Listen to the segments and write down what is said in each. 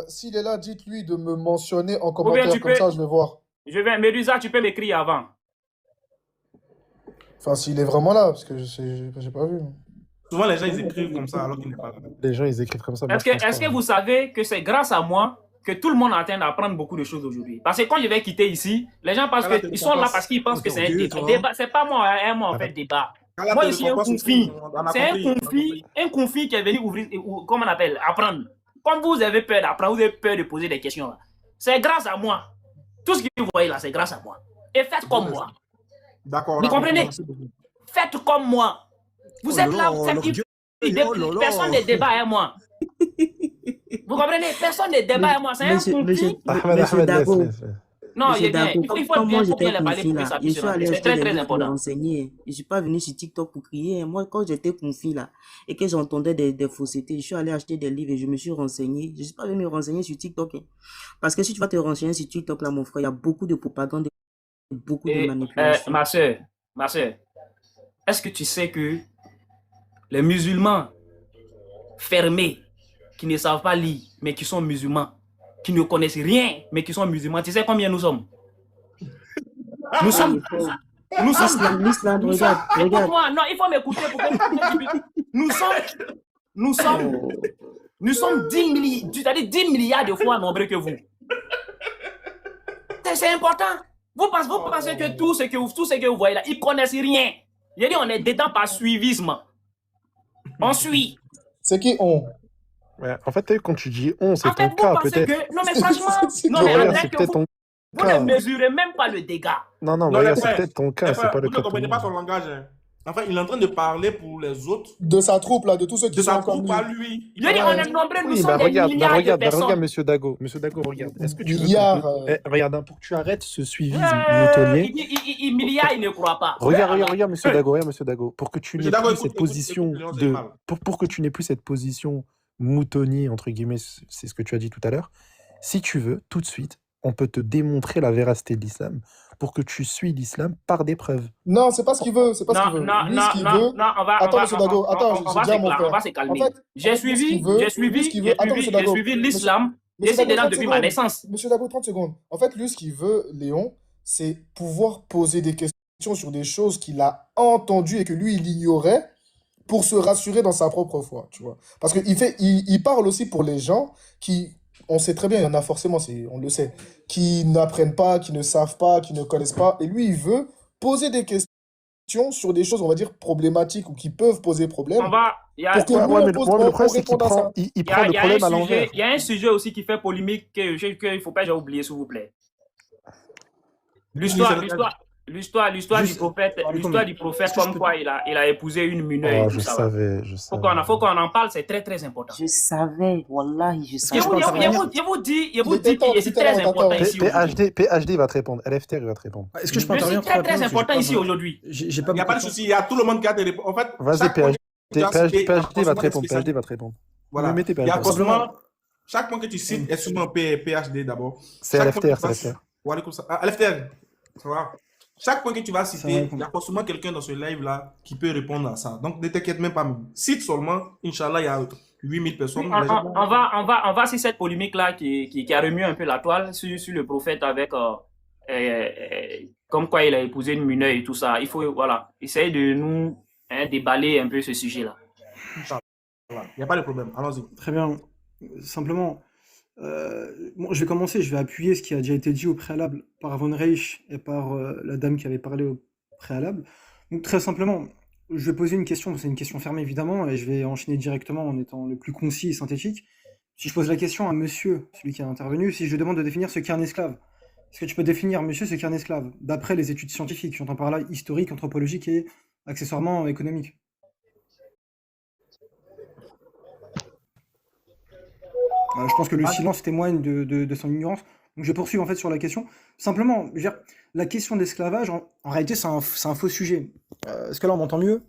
s'il est là, dites-lui de me mentionner en Ou bien commentaire, tu comme peux, ça je vais voir. Médusa, tu peux m'écrire avant. Enfin, s'il est vraiment là, parce que j'ai pas vu. Souvent, les gens, ils écrivent comme ça alors qu'il n'est pas là. Les gens, ils écrivent comme ça. Moi, je pense Est-ce pas. que vous savez que c'est grâce à moi que tout le monde est en train d'apprendre beaucoup de choses aujourd'hui? Parce que quand je vais quitter ici, les gens pensent qu'ils sont là parce qu'ils pensent que c'est un débat. C'est pas moi, moi en fait, débat. Moi, je suis un confit. C'est un confit qui est venu ouvrir, comment on appelle, apprendre. Comme vous avez peur d'apprendre, vous avez peur de poser des questions là. C'est grâce à moi. Tout ce que vous voyez là, c'est grâce à moi. Et faites comme moi. D'accord. Vous comprenez? Faites comme moi. Vous êtes là, personne ne débat avec moi. Vous comprenez? Personne ne débat avec moi. C'est un conflit. Ahmed, laisse. Non, il Monsieur faut Dago, bien j'étais les parler pour que confie ça là, je puisse suis allé rentrer. C'est acheter très, des très livres pour important. renseigner. Je suis pas venu sur TikTok pour crier. Moi, quand j'étais confie là et que j'entendais des faussetés, je suis allé acheter des livres et je me suis renseigné. Je suis pas venu me renseigner sur TikTok. Parce que si tu vas te renseigner sur TikTok là, mon frère, il y a beaucoup de propagande, beaucoup de Et manipulation. ma soeur, est-ce que tu sais que les musulmans fermés, qui ne savent pas lire, mais qui sont musulmans, qui ne connaissent rien, mais qui sont musulmans, tu sais combien nous sommes? Nous sommes. L'islam, regarde. Écoute-moi, non, il faut m'écouter pour que nous sommes 10 milliards de fois nombreux que vous. C'est important. Vous pensez que tout ce que vous voyez là, ils connaissent rien. J'ai dit, on est dedans par suivisme. On suit. C'est qui on? Ouais, en fait, quand tu dis on, c'est En fait, ton cas, vous pensez peut-être. que... Non, mais franchement, C'est peut-être ton vous ne mesurez même pas le dégât. Non, regarde, c'est peut-être ton cas, c'est pas le cas. Vous ne comprenez pas son langage. Hein. Enfin, il est en train de parler pour les autres. De sa troupe, là, de tous ceux qui De sont sa comme troupe lui. à lui. Je dis, on est nombreux, nous Oui, sommes des milliards de personnes. regarde, monsieur Dago, regarde. Est-ce que tu veux Milliards, regarde, hein, pour que tu arrêtes ce suivisme moutonnier. Milliards, il ne croit pas. Regarde, monsieur Dago, pour que tu n'aies plus cette position de... pour que tu n'aies plus cette position moutonnier, entre guillemets, c'est ce que tu as dit tout à l'heure. Si tu veux, tout de suite, on peut te démontrer la véracité de l'islam pour que tu suis l'islam par des preuves. Non, c'est pas ce qu'il veut. C'est pas ce qu'il veut. Non, Lui, ce qu'il veut. Attends, monsieur Dago, attends, j'ai dit à mon frère. On va se calmer. En fait, j'ai suivi l'islam depuis ma naissance. Monsieur Dago, 30 secondes. En fait, lui, ce qu'il veut, Léon, c'est pouvoir poser des questions sur des choses qu'il a entendues et que lui, il ignorait pour se rassurer dans sa propre foi, tu vois. Parce qu'il parle aussi pour les gens qui... On sait très bien, il y en a forcément, on le sait, qui n'apprennent pas, qui ne savent pas, qui ne connaissent pas. Et lui, il veut poser des questions sur des choses, on va dire, problématiques ou qui peuvent poser problème. Le problème, c'est qu'il prend le problème à l'envers. Il y a un sujet aussi qui fait polémique qu'il ne faut pas oublier, s'il vous plaît. L'histoire du prophète comme quoi il a épousé une mineure. Je savais. Faut qu'on en parle, c'est très très important. Je savais, wallahi, je savais. Je vous dis que c'est très important ici. PhD va te répondre, LFTR va te répondre. Est-ce que je peux intervenir? C'est très important ici aujourd'hui. Il n'y a pas de souci, il y a tout le monde qui a des réponses. En fait, vas-y, PhD va te répondre. Voilà. Il y a forcément, chaque point que tu cites est souvent PhD d'abord. C'est LFTR, c'est LFTR. LFTR, ça va. Chaque point que tu vas citer, il y a forcément quelqu'un dans ce live-là qui peut répondre à ça. Donc, ne t'inquiète même pas. Cite seulement. Inch'Allah, il y a 8000 personnes. On va sur cette polémique-là qui a remué un peu la toile sur le prophète avec... comme quoi il a épousé une mineure et tout ça. Il faut, essayer de nous déballer un peu ce sujet-là. Il n'y a pas de problème. Allons-y. Très bien. Simplement... je vais commencer, je vais appuyer ce qui a déjà été dit au préalable par Von Reich et par la dame qui avait parlé au préalable. Donc très simplement, je vais poser une question, c'est une question fermée évidemment, et je vais enchaîner directement en étant le plus concis et synthétique. Si je pose la question à monsieur, celui qui a intervenu, si je lui demande de définir ce qu'est un esclave, est-ce que tu peux définir, monsieur, ce qu'est un esclave, d'après les études scientifiques, j'entends par là historique, anthropologique et accessoirement économique? Je pense que le silence témoigne de son ignorance. Donc je poursuis en fait sur la question. Simplement, je veux dire, la question d'esclavage, en réalité, c'est un faux sujet. Est-ce que là, on m'entend mieux?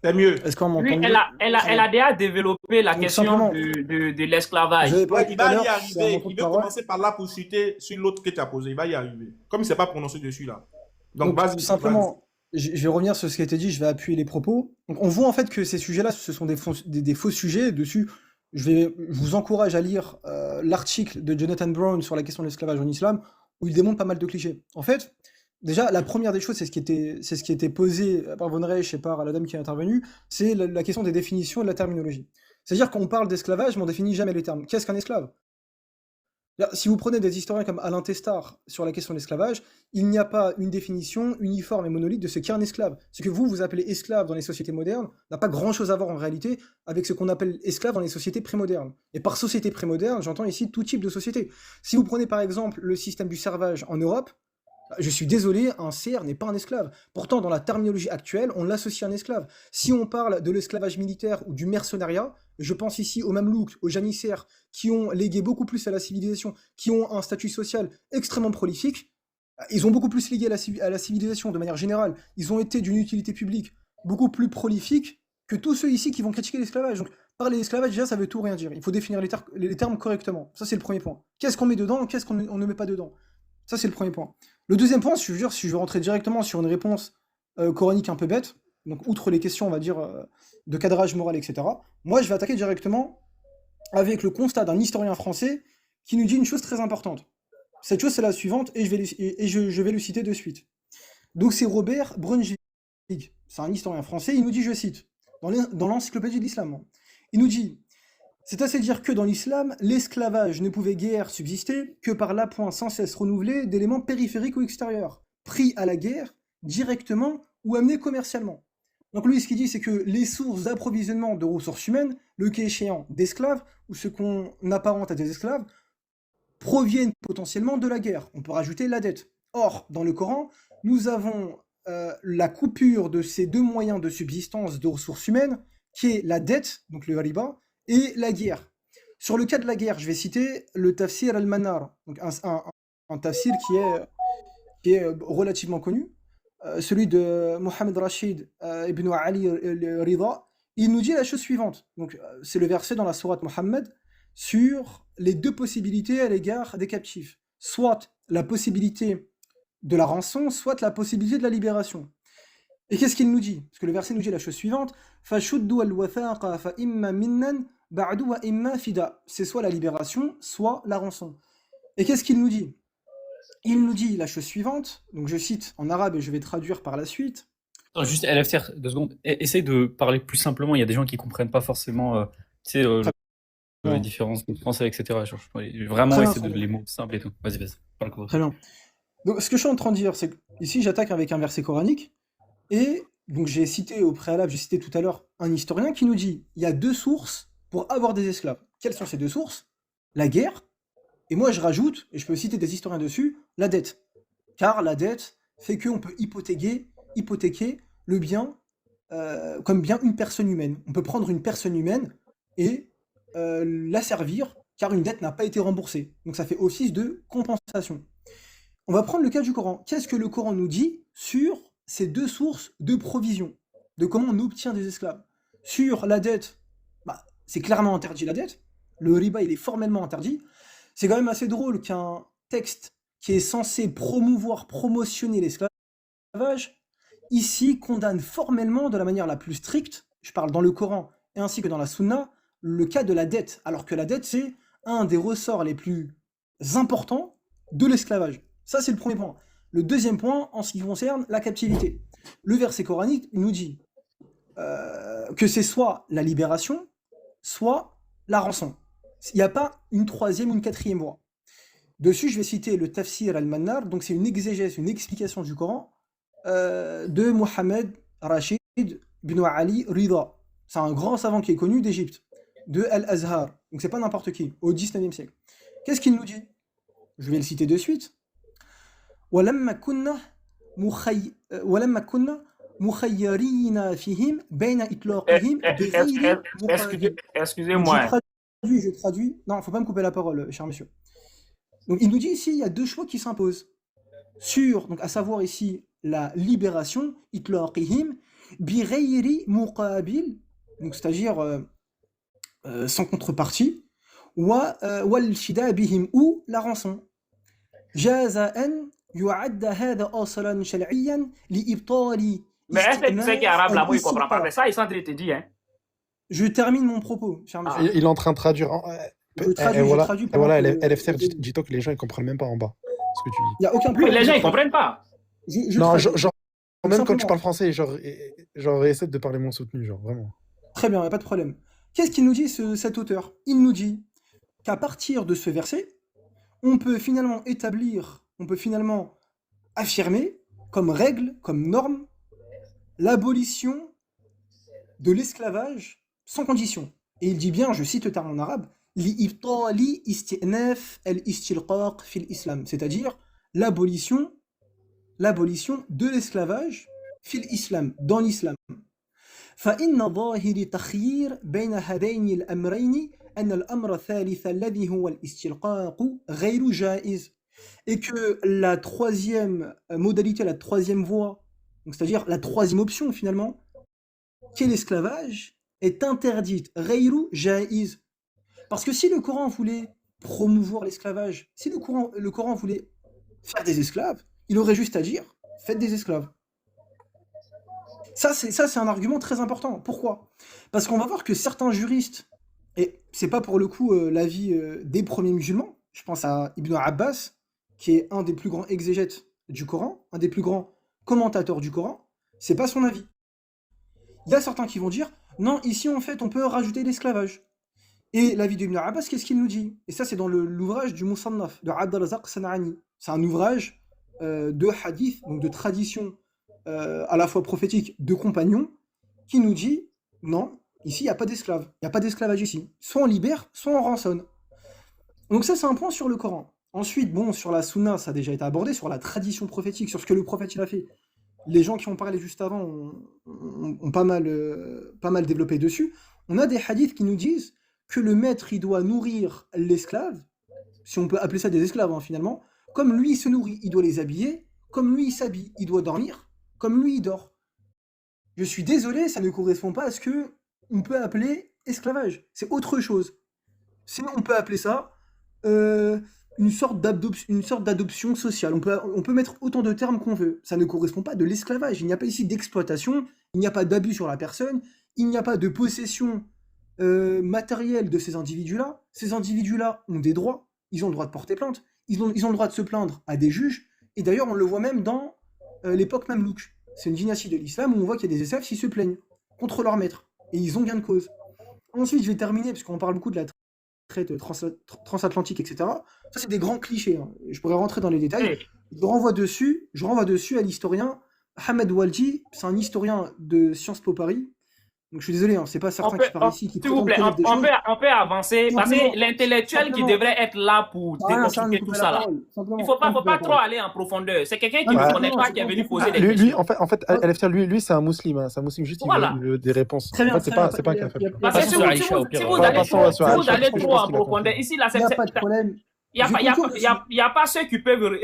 C'est mieux. Est-ce qu'on m'entend mieux? Elle a déjà développé la question de l'esclavage. Il va y arriver. Il veut commencer par là pour citer sur l'autre que tu as posé. Il va y arriver. Comme il ne s'est pas prononcé dessus là. Donc simplement, je vais revenir sur ce qui a été dit, je vais appuyer les propos. Donc on voit en fait que ces sujets-là, ce sont des faux sujets. Dessus, Je vous encourage à lire l'article de Jonathan Brown sur la question de l'esclavage en islam, où il démontre pas mal de clichés. En fait, déjà, la première des choses, c'est ce qui était posé par Von Reich et par la dame qui est intervenue, c'est la question des définitions et de la terminologie. C'est-à-dire qu'on parle d'esclavage, mais on définit jamais les termes. Qu'est-ce qu'un esclave? Si vous prenez des historiens comme Alain Testard sur la question de l'esclavage, il n'y a pas une définition uniforme et monolithe de ce qu'est un esclave. Ce que vous appelez esclave dans les sociétés modernes n'a pas grand-chose à voir en réalité avec ce qu'on appelle esclave dans les sociétés prémodernes. Et par société prémoderne, j'entends ici tout type de société. Si vous prenez par exemple le système du servage en Europe, je suis désolé, un serf n'est pas un esclave. Pourtant, dans la terminologie actuelle, on l'associe à un esclave. Si on parle de l'esclavage militaire ou du mercenariat, je pense ici aux Mamelouks, aux janissaires, qui ont légué beaucoup plus à la civilisation, qui ont un statut social extrêmement prolifique. Ils ont beaucoup plus légué à la civilisation de manière générale. Ils ont été d'une utilité publique beaucoup plus prolifique que tous ceux ici qui vont critiquer l'esclavage. Donc, parler d'esclavage, déjà, ça veut tout rien dire. Il faut définir les termes correctement. Ça, c'est le premier point. Qu'est-ce qu'on met dedans, qu'est-ce qu'on ne met pas dedans? Ça, c'est le premier point. Le deuxième point, si je veux rentrer directement sur une réponse coranique un peu bête, donc outre les questions, on va dire, de cadrage moral, etc., moi, je vais attaquer directement avec le constat d'un historien français qui nous dit une chose très importante. Cette chose, c'est la suivante, et je vais le citer de suite. Donc, c'est Robert Brunzwig. C'est un historien français, il nous dit, je cite, dans l'encyclopédie de l'islam, il nous dit... C'est assez dire que dans l'islam, l'esclavage ne pouvait guère subsister que par l'appoint sans cesse renouvelé d'éléments périphériques ou extérieurs, pris à la guerre, directement ou amenés commercialement. Donc lui, ce qu'il dit, c'est que les sources d'approvisionnement de ressources humaines, le cas échéant d'esclaves, ou ce qu'on apparente à des esclaves, proviennent potentiellement de la guerre. On peut rajouter la dette. Or, dans le Coran, nous avons la coupure de ces deux moyens de subsistance de ressources humaines, qui est la dette, donc le riba, et la guerre. Sur le cas de la guerre, je vais citer le tafsir al-Manar, donc un tafsir qui est relativement connu, celui de Mohamed Rashid ibn Ali Rida. Il nous dit la chose suivante, donc c'est le verset dans la sourate Mohammed sur les deux possibilités à l'égard des captifs, soit la possibilité de la rançon, soit la possibilité de la libération. Et qu'est-ce qu'il nous dit? Parce que le verset nous dit la chose suivante, فَشُدُّوا الْوَثَاقَ فَإِمَّا مِنًّا بَعْدُ وَإِمَّا فِدَا. C'est soit la libération, soit la rançon. Et qu'est-ce qu'il nous dit? Il nous dit la chose suivante, donc je cite en arabe et je vais traduire par la suite. Attends, juste LFTR, 2 secondes. Essaye de parler plus simplement, il y a des gens qui comprennent pas forcément les différences de français, etc. Vraiment essayer de les mots simples et tout. Vas-y, parle quoi. Très bien. Donc ce que je suis en train de dire, c'est que ici j'attaque avec un verset coranique. Et donc j'ai cité au préalable, j'ai cité tout à l'heure un historien qui nous dit il y a deux sources pour avoir des esclaves. Quelles sont ces deux sources? La guerre, et moi je rajoute, et je peux citer des historiens dessus, la dette. Car la dette fait qu'on peut hypothéquer le bien comme bien une personne humaine. On peut prendre une personne humaine et la servir, car une dette n'a pas été remboursée. Donc ça fait office de compensation. On va prendre le cas du Coran. Qu'est-ce que le Coran nous dit sur ces deux sources de provision, de comment on obtient des esclaves? Sur la dette, c'est clairement interdit la dette. Le riba, il est formellement interdit. C'est quand même assez drôle qu'un texte qui est censé promotionner l'esclavage, ici condamne formellement de la manière la plus stricte, je parle dans le Coran et ainsi que dans la Sunna, le cas de la dette, alors que la dette, c'est un des ressorts les plus importants de l'esclavage. Ça, c'est le premier point. Le deuxième point, en ce qui concerne la captivité. Le verset coranique nous dit que c'est soit la libération, soit la rançon. Il n'y a pas une troisième ou une quatrième voie. Dessus, je vais citer le Tafsir al-Mannar, donc c'est une exégèse, une explication du Coran de Mohamed Rashid ibn Ali Rida. C'est un grand savant qui est connu d'Égypte, de Al-Azhar. Donc c'est pas n'importe qui, au 19e siècle. Qu'est-ce qu'il nous dit? Je vais le citer de suite. وَلَمَّا كُنَّا مُخَيَّرِينَ فِيهِمْ بَيْنَ إِطْلَاقِهِمْ بِغَيْرِ مُقَابِلٍ. Excusez-moi. Je traduis. Non, il ne faut pas me couper la parole, cher monsieur. Donc il nous dit ici, il y a deux choix qui s'imposent. Donc à savoir ici la libération, إِطْلَاقِهِمْ بِغَيْرِ مُقَابِلٍ, donc c'est-à-dire sans contrepartie, وَالْفِدَاء بِهِمْ, ou la rançon. جَازَأً يُعَدَّ هَذَا أَصْلًا شَرْعِيًّا لِإِبْطَالِ. Mais est-ce que tu sais qu'Arabe là-bas, il ne comprend pas? Mais ça, ils sont en train de te dire. Hein. Je termine mon propos, cher monsieur. Il est en train de traduire. Je Et traduis pendant voilà, que LFCR, dis-toi que les gens ils comprennent même pas en bas ce que tu dis. il n'y a aucun Oui, problème. les gens, Je ils comprennent pas. Non, traduis. genre, Donc, même quand tu simplement, parles français, genre essaie de parler mon soutenu, genre, vraiment. très bien, il n'y a pas de problème. Qu'est-ce qu'il nous dit cet auteur? Il nous dit qu'à partir de ce verset, on peut finalement affirmer comme règle, comme norme, l'abolition de l'esclavage sans condition. Et il dit bien, je cite le terme en arabe, لِإِبْطَالِ إِسْتِئْنَافِ الْإِسْتِلْقَاقِ فِي الْإِسْلَام, c'est-à-dire l'abolition de l'esclavage fil islam, dans l'islam. فإن ظاهر تخيير بين هذين الأمرين أن الأمر الثالث الذي هو الاستلقاق غير جائز, et que la troisième modalité, la troisième voie, donc c'est-à-dire la troisième option finalement, qui est l'esclavage, est interdite. غير جائز. Parce que si le Coran voulait promouvoir l'esclavage, si le Coran voulait faire des esclaves, il aurait juste à dire faites des esclaves. Ça, c'est un argument très important. Pourquoi? Parce qu'on va voir que certains juristes, et c'est pas pour le coup l'avis des premiers musulmans, je pense à Ibn Abbas, qui est un des plus grands exégètes du Coran, un des plus grands commentateurs du Coran, c'est pas son avis. Il y a certains qui vont dire non, ici en fait on peut rajouter l'esclavage. Et l'avis d'Ibn Abbas, qu'est-ce qu'il nous dit? Et ça, c'est dans l'ouvrage du Musannaf de Abd al-Razaq San'ani. C'est un ouvrage de hadith, donc de tradition à la fois prophétique de compagnons, qui nous dit non, ici il n'y a pas d'esclaves, il n'y a pas d'esclavage ici. Soit on libère, soit on rançonne. Donc ça, c'est un point sur le Coran. Ensuite, bon, sur la Sunna, ça a déjà été abordé, sur la tradition prophétique, sur ce que le prophète il a fait. Les gens qui ont parlé juste avant ont pas mal développé dessus. On a des hadiths qui nous disent que le maître, il doit nourrir l'esclave, si on peut appeler ça des esclaves finalement, comme lui il se nourrit, il doit les habiller, comme lui il s'habille, il doit dormir, comme lui il dort. Je suis désolé, ça ne correspond pas à ce que on peut appeler esclavage. C'est autre chose. Sinon on peut appeler ça une sorte d'adoption sociale. On peut mettre autant de termes qu'on veut. Ça ne correspond pas de l'esclavage. Il n'y a pas ici d'exploitation, il n'y a pas d'abus sur la personne, il n'y a pas de possession matérielle de ces individus-là. Ces individus-là ont des droits, ils ont le droit de porter plainte, ils ont le droit de se plaindre à des juges, et d'ailleurs on le voit même dans l'époque Mamelouk. C'est une dynastie de l'islam où on voit qu'il y a des esclaves qui se plaignent contre leur maître, et ils ont gain de cause. Ensuite, je vais terminer, parce qu'on parle beaucoup de la traite transatlantique, etc. Ça, c'est des grands clichés. Je pourrais rentrer dans les détails. Je renvoie dessus à l'historien Ahmed Walji, c'est un historien de Sciences Po Paris. Donc je suis désolé, c'est pas certains qui parlent ici qui s'il vous plaît, on peut avancer, parce que l'intellectuel qui devrait être là pour décortiquer tout ça là. Il ne faut pas trop aller en profondeur. C'est quelqu'un qui ne connaît pas, qui est venu poser des questions. Lui, en fait, LFCR, lui, c'est un musulman. C'est un musulman juste, Voilà. il veut des réponses. Très bien, En fait, c'est pas un café. Parce que si vous allez trop en profondeur, ici, là, il n'y a pas de problème. il n'y a pas ceux qui peuvent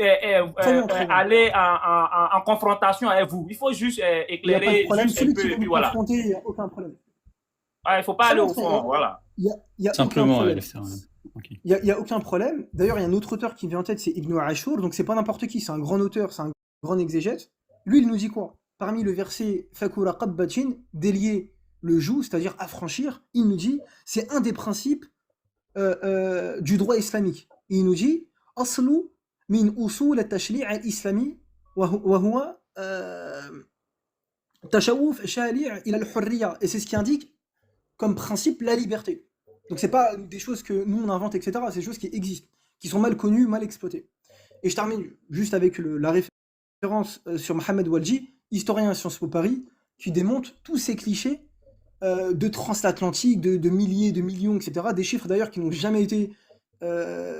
aller en confrontation avec vous. Il faut juste éclairer juste un peu. Et puis voilà. Il n'y a aucun problème. Il ne faut pas aller au fond. Voilà. Il y a Simplement, il n'y a aucun problème. D'ailleurs, il y a un autre auteur qui me vient en tête, c'est Ibn Ashur. Donc, c'est pas n'importe qui, c'est un grand auteur, c'est un grand exégète. Lui, il nous dit quoi? Parmi le verset Fakura Qabbatin, délier le joug, c'est-à-dire affranchir, il nous dit c'est un des principes du droit islamique. Et il nous dit Aslu min usul at-tashli' al-islami wa huwa tashawuf shali' ila al-hurriya. Et c'est ce qui indique comme principe la liberté. Donc c'est pas des choses que nous on invente, etc. C'est des choses qui existent, qui sont mal connues, mal exploitées. Et je termine juste avec la référence sur Mohamed Walji, historien à Sciences Po Paris, qui démonte tous ces clichés de transatlantique, de milliers, de millions, etc. Des chiffres d'ailleurs qui n'ont jamais été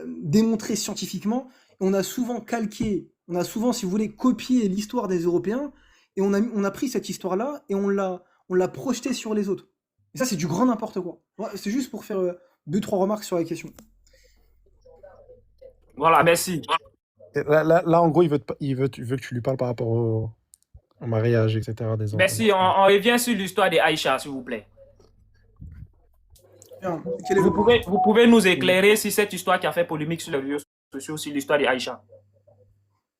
démontrés scientifiquement. Et on a souvent calqué, si vous voulez, copié l'histoire des Européens, et on a pris cette histoire-là et on l'a projetée sur les autres. Et ça, c'est du grand n'importe quoi. Ouais, c'est juste pour faire 2-3 remarques sur la question. Voilà, merci. Là, en gros, il veut que tu lui parles par rapport au mariage, etc. des enfants. Merci. On revient sur l'histoire d'Aïcha, s'il vous plaît. Bien. Vous pouvez nous éclairer sur cette histoire qui a fait polémique sur les réseaux sociaux, sur l'histoire d'Aïcha.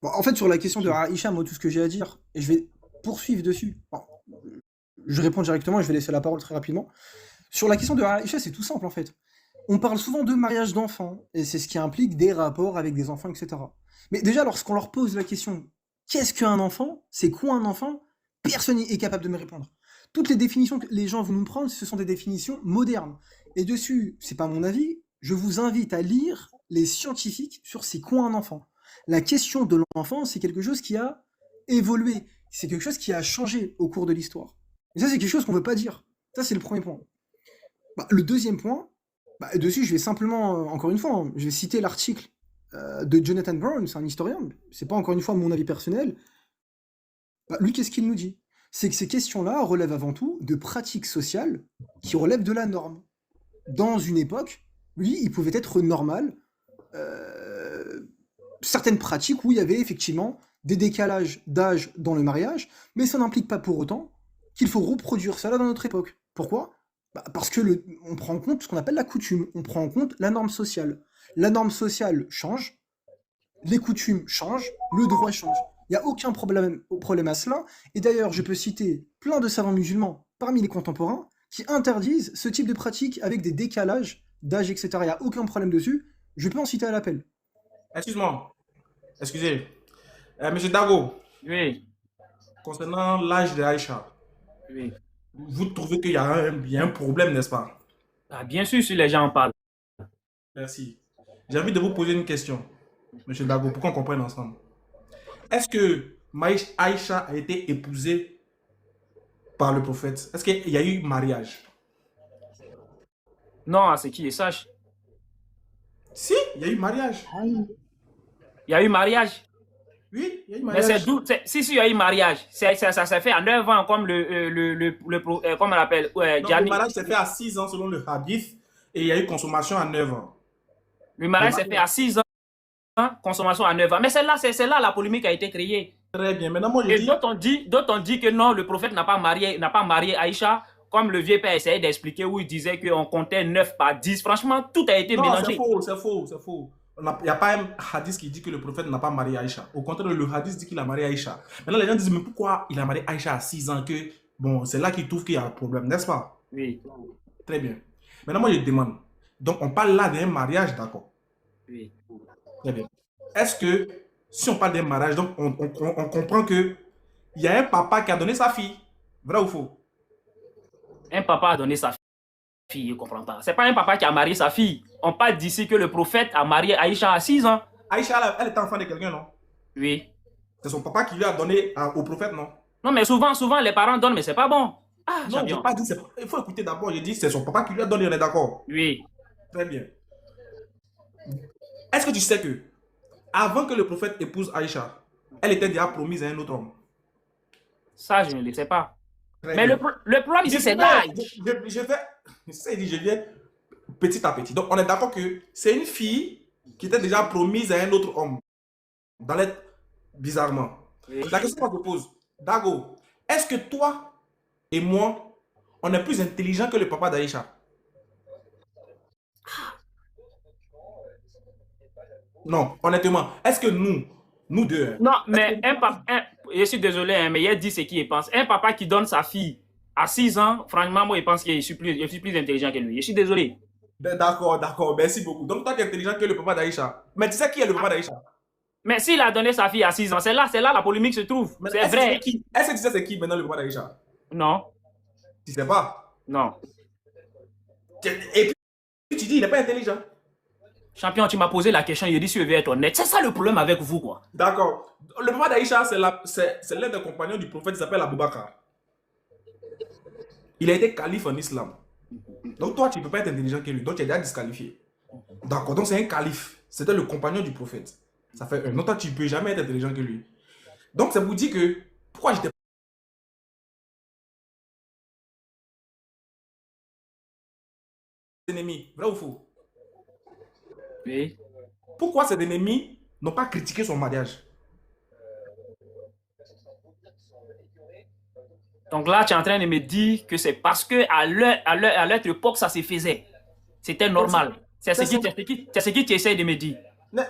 Bon, en fait, sur la question de Aïcha, moi, tout ce que j'ai à dire, et je vais poursuivre dessus. Bon, je réponds directement et je vais laisser la parole très rapidement. Sur la question de Aïcha, c'est tout simple en fait. On parle souvent de mariage d'enfants, et c'est ce qui implique des rapports avec des enfants, etc. Mais déjà, lorsqu'on leur pose la question, qu'est-ce qu'un enfant? C'est quoi un enfant? Personne n'est capable de me répondre. Toutes les définitions que les gens vont nous prendre, ce sont des définitions modernes. Et dessus, c'est pas mon avis, je vous invite à lire les scientifiques sur c'est quoi un enfant. La question de l'enfant, c'est quelque chose qui a évolué, c'est quelque chose qui a changé au cours de l'histoire. Et ça, c'est quelque chose qu'on ne veut pas dire. Ça, c'est le premier point. Le deuxième point, dessus, je vais simplement, encore une fois, hein, je vais citer l'article de Jonathan Brown, c'est un historien, c'est pas encore une fois mon avis personnel. Lui, qu'est-ce qu'il nous dit? C'est que ces questions-là relèvent avant tout de pratiques sociales qui relèvent de la norme. Dans une époque, lui, il pouvait être normal certaines pratiques où il y avait effectivement des décalages d'âge dans le mariage, mais ça n'implique pas pour autant qu'il faut reproduire ça là dans notre époque. Pourquoi? Parce que on prend en compte ce qu'on appelle la coutume, on prend en compte la norme sociale. La norme sociale change, les coutumes changent, le droit change. Il n'y a aucun problème à cela, et d'ailleurs je peux citer plein de savants musulmans parmi les contemporains qui interdisent ce type de pratique avec des décalages d'âge, etc. Il n'y a aucun problème dessus, je peux en citer à l'appel. Excuse-moi, excusez. Monsieur Dago, Oui, concernant l'âge de Aïcha, oui. vous trouvez qu'il y a un problème, n'est-ce pas? Ah, bien sûr, si les gens en parlent. Merci. J'ai envie de vous poser une question, monsieur Dago, pour qu'on comprenne ensemble. Est-ce que Aïcha a été épousée par le prophète? Est-ce qu'il y a eu mariage? Non, à ce qui est sache. Si, il y a eu mariage. Il y a eu mariage. Oui, il y a eu Mais mariage. c'est d'où? Si, il y a eu mariage. Ça s'est fait à 9 ans, comme comment on l'appelle? Non, le mariage s'est fait à 6 ans selon le hadith, et il y a eu consommation à 9 ans. Le mariage s'est fait à 6 ans, consommation à 9 ans. Mais c'est là la polémique a été créée. Très bien. Maintenant, moi, je Et dis... d'autres ont dit que non, le prophète n'a pas marié Aïcha, comme le vieux père essayait d'expliquer, où il disait qu'on comptait 9 par 10. Franchement, tout a été mélangé. C'est faux. Il n'y a pas un hadith qui dit que le prophète n'a pas marié Aïcha. Au contraire, le hadith dit qu'il a marié Aïcha. Maintenant, les gens disent, mais pourquoi il a marié Aïcha à 6 ans que... Bon, c'est là qu'ils trouvent qu'il y a un problème, n'est-ce pas? Oui. Très bien. Maintenant, moi, je demande. Donc, on parle là d'un mariage, d'accord? Oui. Très bien. Est-ce que, si on parle d'un mariage, donc on comprend que il y a un papa qui a donné sa fille. Vrai ou faux? Un papa a donné sa fille, je ne comprends pas. Ce n'est pas un papa qui a marié sa fille. On parle d'ici que le prophète a marié Aïcha à 6 ans. Aïcha, elle était enfant de quelqu'un, non? Oui. C'est son papa qui lui a donné au prophète, non? Non, mais souvent, les parents donnent, mais c'est pas bon. Ah, non, je n'ai pas dit... Il faut écouter d'abord. J'ai dit c'est son papa qui lui a donné, on est d'accord? Oui. Très bien. Est-ce que tu sais que, avant que le prophète épouse Aïcha, elle était déjà promise à un autre homme? Ça, je ne le sais pas. Très mais bien. le problème ici, c'est l'âge. Je viens petit à petit. Donc, on est d'accord que c'est une fille qui était déjà promise à un autre homme. Dans l'aide, bizarrement. Oui. La question qu'on te pose, Dago, est-ce que toi et moi, on est plus intelligents que le papa d'Aïcha? Non, honnêtement, est-ce que nous deux... Non, mais je suis désolé, hein, mais il a dit ce qu'il pense. Un papa qui donne sa fille à 6 ans, franchement, moi, je pense que je suis plus intelligent que lui. Je suis désolé. D'accord, merci beaucoup. Donc, toi, tu es intelligent que le papa d'Aïcha. Mais tu sais qui est le papa d'Aïcha? Mais s'il a donné sa fille à 6 ans, c'est là la polémique se trouve. C'est vrai. Est-ce que tu sais c'est qui maintenant le papa d'Aïcha? Non. Tu sais pas? Non. Et puis, tu dis, il n'est pas intelligent. Champion, tu m'as posé la question, je dis si je vais être honnête. C'est ça le problème avec vous, quoi. D'accord. Le papa d'Aïcha, c'est l'un des compagnons du prophète qui s'appelle Abu Bakr. Il a été calife en islam. Donc toi, tu ne peux pas être intelligent que lui. Donc tu es déjà disqualifié. D'accord. Donc c'est un calife. C'était le compagnon du prophète. Ça fait un. Donc toi, tu ne peux jamais être intelligent que lui. Donc ça vous dit que... Pourquoi j'étais ennemis? Vrai ou faux? Oui. Pourquoi ces ennemis n'ont pas critiqué son mariage? Donc là, tu es en train de me dire que c'est parce que à leur époque, ça se faisait. C'était normal. C'est ce que tu essaies de me dire.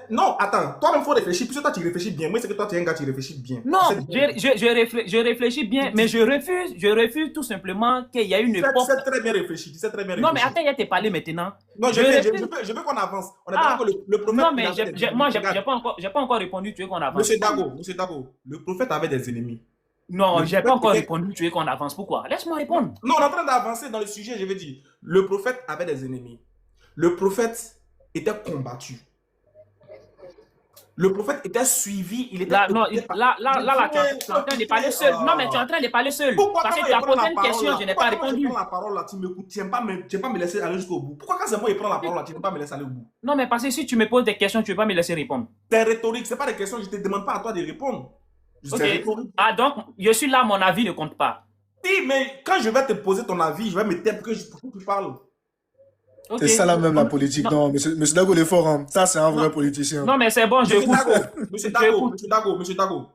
Non, attends, toi-même, il faut réfléchir. Puisque toi, tu réfléchis bien. Moi, c'est que toi, tu es un gars, tu réfléchis bien. Non, je réfléchis bien, mais je refuse tout simplement qu'il y a une époque. Tu sais très bien réfléchir. Non, mais attends, il y a tes parlé maintenant. Non, je veux qu'on avance. On est d'accord que le prophète. Non, mais moi, j'ai pas encore répondu, tu veux qu'on avance. Monsieur Dago, le prophète avait des ennemis. Non, j'ai pas encore répondu, tu veux qu'on avance. Pourquoi? Laisse-moi répondre. Non, on est en train d'avancer dans le sujet, je veux dire. Le prophète avait des ennemis. Le prophète était combattu. Le prophète était suivi, il était... Là, tu es en train de parler seul. Non, mais tu es en train de parler seul. Pourquoi parce que quand tu as il prend posé la une parole, question, je n'ai pas répondu. Quand je prends la parole, là, tu m'écoutes, tu n'aimes pas me laisser aller jusqu'au bout. Pourquoi quand c'est moi qui prends la parole, là, tu n'aimes pas me laisser aller au bout? Non, mais parce que si tu me poses des questions, tu ne veux pas me laisser répondre. C'est rhétorique, ce n'est pas des questions, je ne te demande pas à toi de répondre. Ok. Ah, donc, je suis là, mon avis ne compte pas. Si, mais quand je vais te poser ton avis, je vais me taire pour que tu parles. Okay. C'est ça là même la politique. Non, monsieur Dago, il est fort. Hein. Ça, c'est un vrai politicien. Non, mais c'est bon, j'écoute. Monsieur Dago,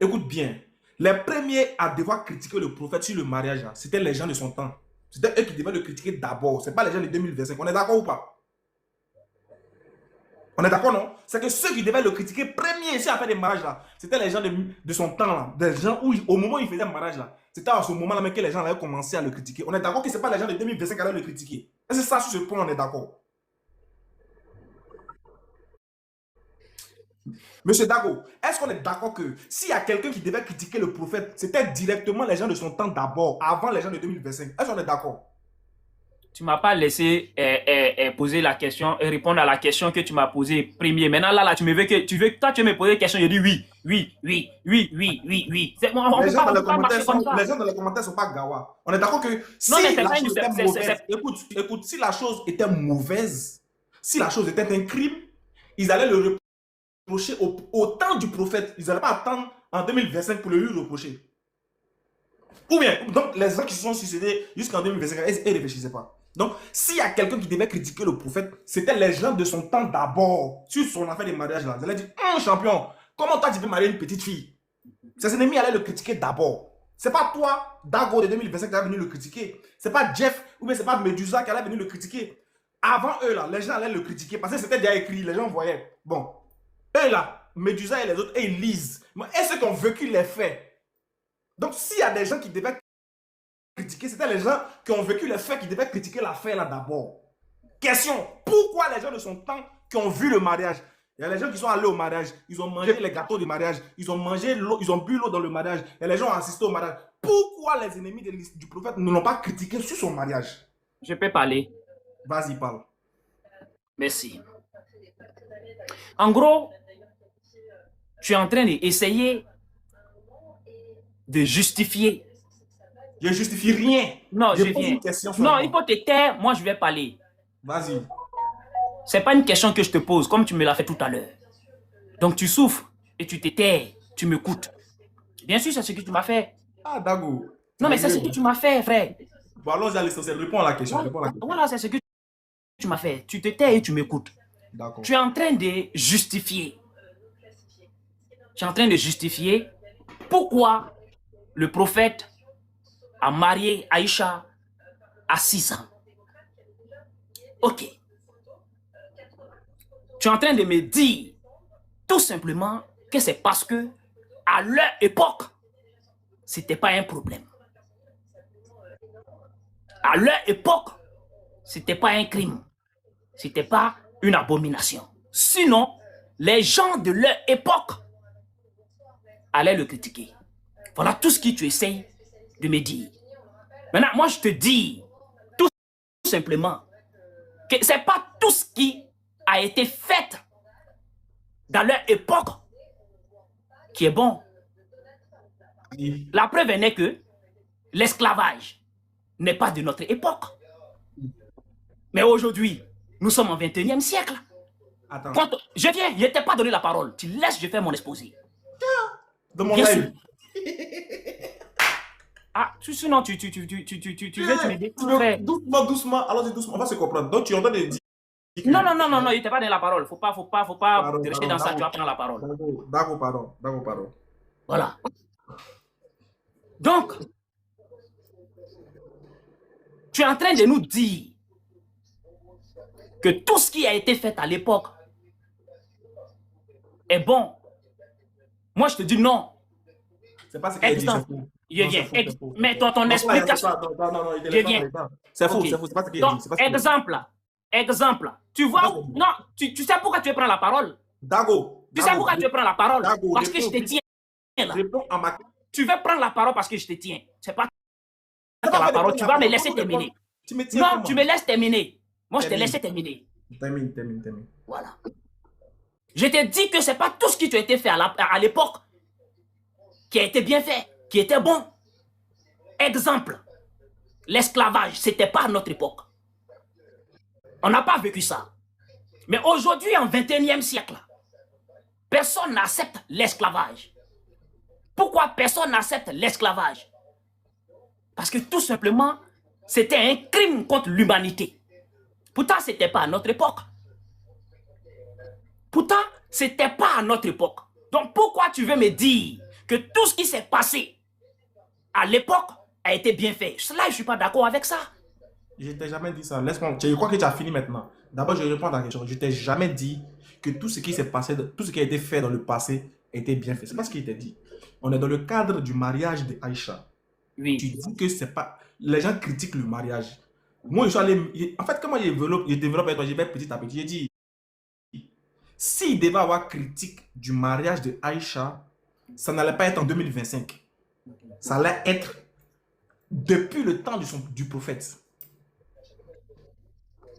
écoute bien. Les premiers à devoir critiquer le prophète sur le mariage, c'était les gens de son temps. C'était eux qui devaient le critiquer d'abord. Ce n'est pas les gens de 2025. On est d'accord ou pas? On est d'accord, non? C'est que ceux qui devaient le critiquer premier ici à faire des mariages là, c'était les gens de son temps là. Des gens où, au moment où il faisait un mariage là, c'était à ce moment là même que les gens avaient commencé à le critiquer. On est d'accord que ce n'est pas les gens de 2025 qui allaient le critiquer. Et c'est ça, sur ce point, on est d'accord. Monsieur Dago, est-ce qu'on est d'accord que s'il y a quelqu'un qui devait critiquer le prophète, c'était directement les gens de son temps d'abord, avant les gens de 2025? Est-ce qu'on est d'accord? Tu ne m'as pas laissé poser la question et répondre à la question que tu m'as posée premier. Maintenant, là, tu veux toi, tu veux me poser une question, je dis oui. Oui. Les gens dans les commentaires ne sont pas gawa. On est d'accord que si la chose était mauvaise, écoute, si la chose était mauvaise, si la chose était un crime, ils allaient le reprocher au temps du prophète. Ils n'allaient pas attendre en 2025 pour le lui reprocher. Ou bien, donc les gens qui se sont suicidés jusqu'en 2025, ils ne réfléchissaient pas. Donc, s'il y a quelqu'un qui devait critiquer le prophète, c'était les gens de son temps d'abord, sur son affaire de mariage là. Ils allaient dire, champion, comment toi tu peux marier une petite fille? Ses ennemis allaient le critiquer d'abord. C'est pas toi, Dago de 2025, qui allait venir le critiquer. C'est pas Jeff, ou bien c'est pas Medusa qui allait venir le critiquer. Avant eux là, les gens allaient le critiquer parce que c'était déjà écrit, les gens voyaient. Bon, eux là, Medusa et les autres, ils lisent. Et ceux qui ont vécu les faits. Donc, s'il y a des gens qui devaient critiquer, c'était les gens qui ont vécu les faits qui devaient critiquer l'affaire là d'abord. Question, pourquoi les gens de son temps qui ont vu le mariage? Il y a les gens qui sont allés au mariage, ils ont mangé les gâteaux du mariage, ils ont mangé l'eau, ils ont bu l'eau dans le mariage, et les gens ont assisté au mariage. Pourquoi les ennemis du prophète ne l'ont pas critiqué sur son mariage? Je peux parler. Vas-y, parle. Merci. En gros, tu es en train d'essayer de justifier. Je justifie rien. Non, je pose viens. une question. Non, il faut te taire, moi je vais parler. Vas-y. C'est pas une question que je te pose, comme tu me l'as fait tout à l'heure. Donc tu souffres et tu te tais, tu m'écoutes. Bien sûr, c'est ce que tu m'as fait. Ah, Dago. Non, mais c'est ce que tu m'as fait, frère. Bon, allons-y à l'essentiel. Réponds à la question. Voilà, c'est ce que tu m'as fait. Tu te tais et tu m'écoutes. D'accord. Tu es en train de justifier. Tu es en train de justifier pourquoi le prophète a marié Aïcha à 6 ans. Ok. Tu es en train de me dire tout simplement que c'est parce que à leur époque, c'était pas un problème. À leur époque, c'était pas un crime. C'était pas une abomination. Sinon, les gens de leur époque allaient le critiquer. Voilà tout ce que tu essayes de me dire. Maintenant, moi, je te dis tout simplement que c'est pas tout ce qui a été fait dans leur époque qui est bon. La preuve en est que l'esclavage n'est pas de notre époque. Mais aujourd'hui, nous sommes au 21e siècle. Attends. Quand je viens, je ne t'ai pas donné la parole. Tu laisses, je fais mon exposé. De mon live. Ah, sinon, tu veux, tu m'aider. Doucement, allons-y doucement, on va se comprendre. Donc, tu entends des dire. Non, il ne t'a pas donné la parole. Faut pas te rester dans ça, tu vas prendre la parole. D'accord, pardon. Voilà. Donc, tu es en train de nous dire que tout ce qui a été fait à l'époque est bon. Moi, je te dis non. C'est pas ce qu'il a dit, c'est Exemple. faux. Je Non, viens. c'est faux, c'est faux. Mais ton Non, explication. non, il Je est viens. pas. C'est faux, Ok. c'est faux, c'est pas ce qu'il a dit. Donc, C'est pas ce qu'il a dit. exemple. Tu C'est vois, pas ce qu'il a dit. non, tu sais pourquoi tu veux prendre la parole? Dago, Tu sais pourquoi tu veux prendre la parole? Dago, Parce que je réponds te vite. tiens là. Réponds à ma Tu veux prendre la parole parce que je te tiens. C'est pas Tu la vas parole. Tu vas me laisser répondre. terminer. Tu me tiens Non, comment? tu me laisses terminer. Moi, je t'ai Termine. laissé terminer. Termine. Voilà. Je t'ai dit que c'est pas tout ce qui t'a été fait à l'époque qui a été bien fait, qui était bon. Exemple, l'esclavage, c'était pas à notre époque. On n'a pas vécu ça. Mais aujourd'hui, en 21e siècle, personne n'accepte l'esclavage. Pourquoi personne n'accepte l'esclavage? Parce que tout simplement, c'était un crime contre l'humanité. Pourtant, ce n'était pas à notre époque. Donc, pourquoi tu veux me dire que tout ce qui s'est passé à l'époque a été bien fait? Cela, je ne suis pas d'accord avec ça. Je t'ai jamais dit ça. Laisse-moi. Je crois que tu as fini maintenant. D'abord, je réponds à ta question. Je t'ai jamais dit que tout ce qui s'est passé, tout ce qui a été fait dans le passé était bien fait. C'est pas ce qu'il t'a dit. On est dans le cadre du mariage d'Aïcha. Oui. Tu dis que c'est pas. Les gens critiquent le mariage. Moi, je suis allé. En fait, comment je développe avec toi, je vais petit à petit. J'ai dit, s'il devait avoir critique du mariage de Aïcha, ça n'allait pas être en 2025. Ça allait être depuis le temps du prophète.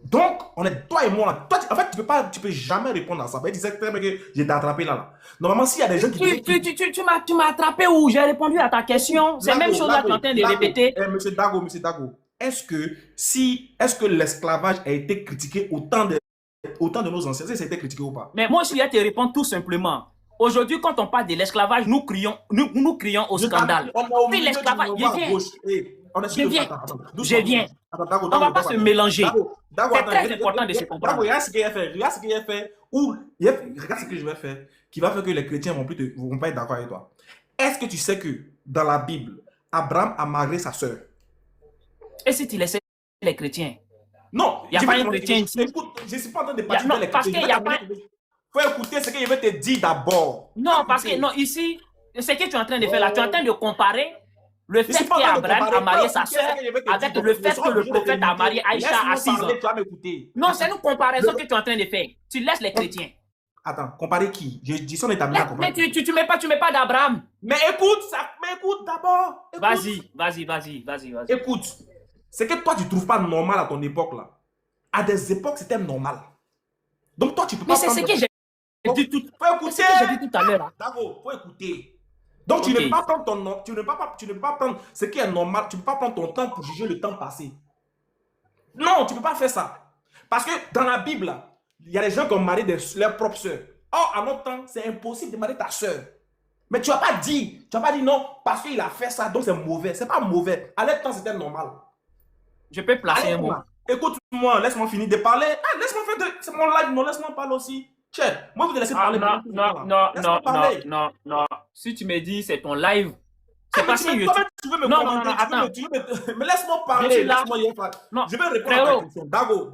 Donc, on est toi et moi. Toi, en fait, tu peux jamais répondre à ça. Tu disais que j'ai attrapé là. Normalement, s'il y a des gens qui... Tu m'as attrapé où? J'ai répondu à ta question. C'est la même chose là que tu es en train de répéter. Monsieur Dago, est-ce que l'esclavage a été critiqué autant de nos anciens? Ça a été critiqué ou pas? Mais moi, je vais te répondre tout simplement. Aujourd'hui, quand on parle de l'esclavage, nous crions au scandale. Puis l'esclavage, je viens. On ne va pas se mélanger. C'est très important de se comprendre. Regarde ce qu'il a fait. Regarde ce que je vais faire qui va faire que les chrétiens vont pas être d'accord avec toi. Est-ce que tu sais que dans la Bible, Abraham a marié sa sœur? Et si tu laissais les chrétiens? Non, il n'y a pas un chrétien ici. Écoute, je ne suis pas en train de partir les parce qu'il n'y a pas... Il faut écouter ce que je vais te dire d'abord. Non, parce que non, ici, ce que tu es en train de faire là, tu es en train de comparer le fait qu'Abraham a marié sa sœur avec le fait que le prophète a marié Aïcha à 6 ans. Non, c'est une comparaison que tu es en train de faire. Tu laisses les chrétiens. Attends, comparer qui? Je dis son établi à comparer. Mais tu mets pas d'Abraham. Mais écoute d'abord. Vas-y. Écoute, c'est que toi tu trouves pas normal à ton époque là. À des époques c'était normal. Donc toi tu peux pas. Mais c'est ce que j'ai dit tout à l'heure. D'accord, faut écouter. Donc tu ne peux pas prendre ton nom, tu ne peux pas prendre ce qui est normal, tu ne peux pas prendre ton temps pour juger le temps passé. Non, tu ne peux pas faire ça. Parce que dans la Bible, là, il y a des gens qui ont marié leurs propres sœurs. Or, à notre temps, c'est impossible de marier ta sœur. Mais tu n'as pas dit non, parce qu'il a fait ça, donc c'est mauvais. C'est pas mauvais. À leur temps, c'était normal. Je peux placer un mot. Écoute-moi, laisse-moi finir de parler. Ah, laisse-moi faire c'est mon live, non, laisse-moi parler aussi. Tiens, moi, vous te laissez parler. Non. Si tu me dis c'est ton live, c'est pas si tu veux me commenter, attends. Mais laisse-moi parler. Je vais répondre à ta question. Dago,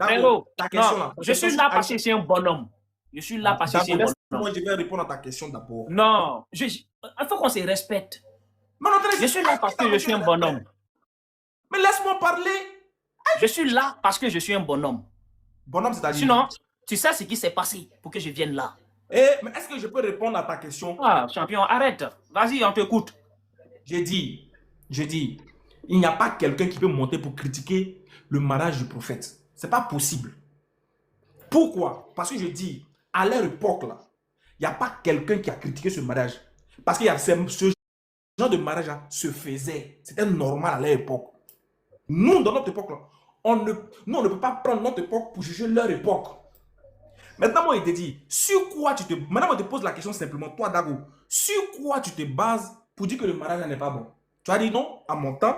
ta question là. Je suis là parce que je suis un bonhomme. Je suis là parce que je suis un bonhomme. Moi, je vais répondre à ta question d'abord. Non, il faut qu'on se respecte. Je suis là parce que je suis un bonhomme. Mais laisse-moi parler. Je suis là parce que je suis un bonhomme. Bonhomme, c'est-à-dire? Sinon, tu sais ce qui s'est passé pour que je vienne là. Mais est-ce que je peux répondre à ta question? Ah, champion, arrête. Vas-y, on t'écoute. J'ai dit, il n'y a pas quelqu'un qui peut monter pour critiquer le mariage du prophète. C'est pas possible. Pourquoi? Parce que je dis, à leur époque, là, il n'y a pas quelqu'un qui a critiqué ce mariage. Parce que ce genre de mariage là, se faisait. C'était normal à leur époque. Nous, dans notre époque, là, on ne peut pas prendre notre époque pour juger leur époque. Maintenant, moi, il te dit, sur quoi tu te... Maintenant, on te pose la question simplement, toi, Dago, sur quoi tu te bases pour dire que le mariage n'est pas bon? Tu as dit non, à mon temps,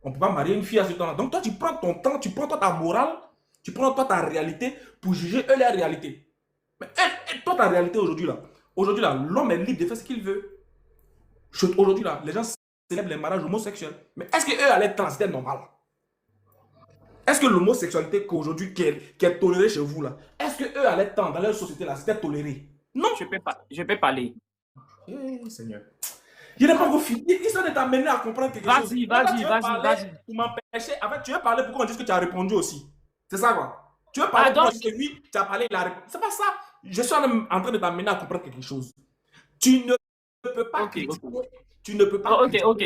on ne peut pas marier une fille à ce temps-là. Donc, toi, tu prends ton temps, tu prends toi ta morale, tu prends toi ta réalité pour juger eux leur réalité. Mais toi, ta réalité aujourd'hui, là, l'homme est libre de faire ce qu'il veut. Aujourd'hui, là, les gens célèbrent les mariages homosexuels. Mais est-ce qu'eux, à leur temps, c'était normal? Est-ce que l'homosexualité qu'aujourd'hui qui est tolérée chez vous là, est-ce que eux à leur temps, dans leur société là, c'était toléré? Non. Je peux parler. Seigneur. Je n'ai pas vous finir. Ils sont t'amener à comprendre quelque chose. Vas-y. Pour m'empêcher. En fait, tu veux parler pour qu'on dise que tu as répondu aussi. C'est ça, quoi. Tu veux parler pour qu'on dise que lui, tu as parlé, il a répondu. C'est pas ça. Je suis en train de t'amener à comprendre quelque chose. Tu ne peux pas critiquer. Tu ne peux pas. Ok.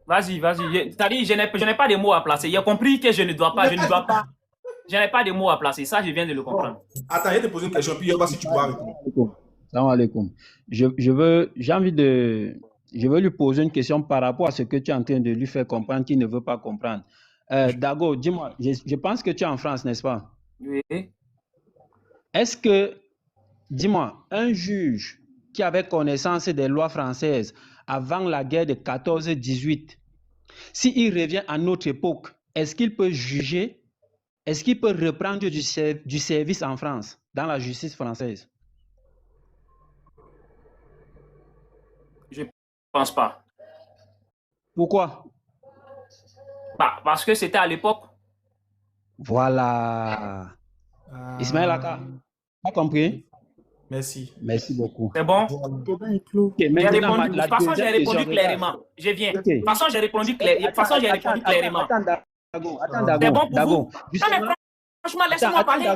Vas-y. C'est-à-dire, je n'ai pas de mots à placer. Il a compris que je ne dois pas. Je n'ai pas de mots à placer. Ça, je viens de le comprendre. Attends, je vais te poser une question, puis on va voir si tu vois répondre. Salam alaikum. Je veux lui poser une question par rapport à ce que tu es en train de lui faire comprendre qu'il ne veut pas comprendre. Dago, dis-moi, je pense que tu es en France, n'est-ce pas? Oui. Est-ce que, dis-moi, un juge qui avait connaissance des lois françaises avant la guerre de 14-18, s'il revient à notre époque, est-ce qu'il peut juger, est-ce qu'il peut reprendre du service en France, dans la justice française? Je pense pas. Pourquoi? Parce que c'était à l'époque. Voilà. Ismaël Aka, pas compris? Merci. Merci beaucoup. C'est bon? Okay, de toute façon, j'ai répondu clairement. Je viens. De toute façon, j'ai répondu clairement. Attends, c'est bon pour Dago. vous? Non, mais franchement, laissez-moi parler.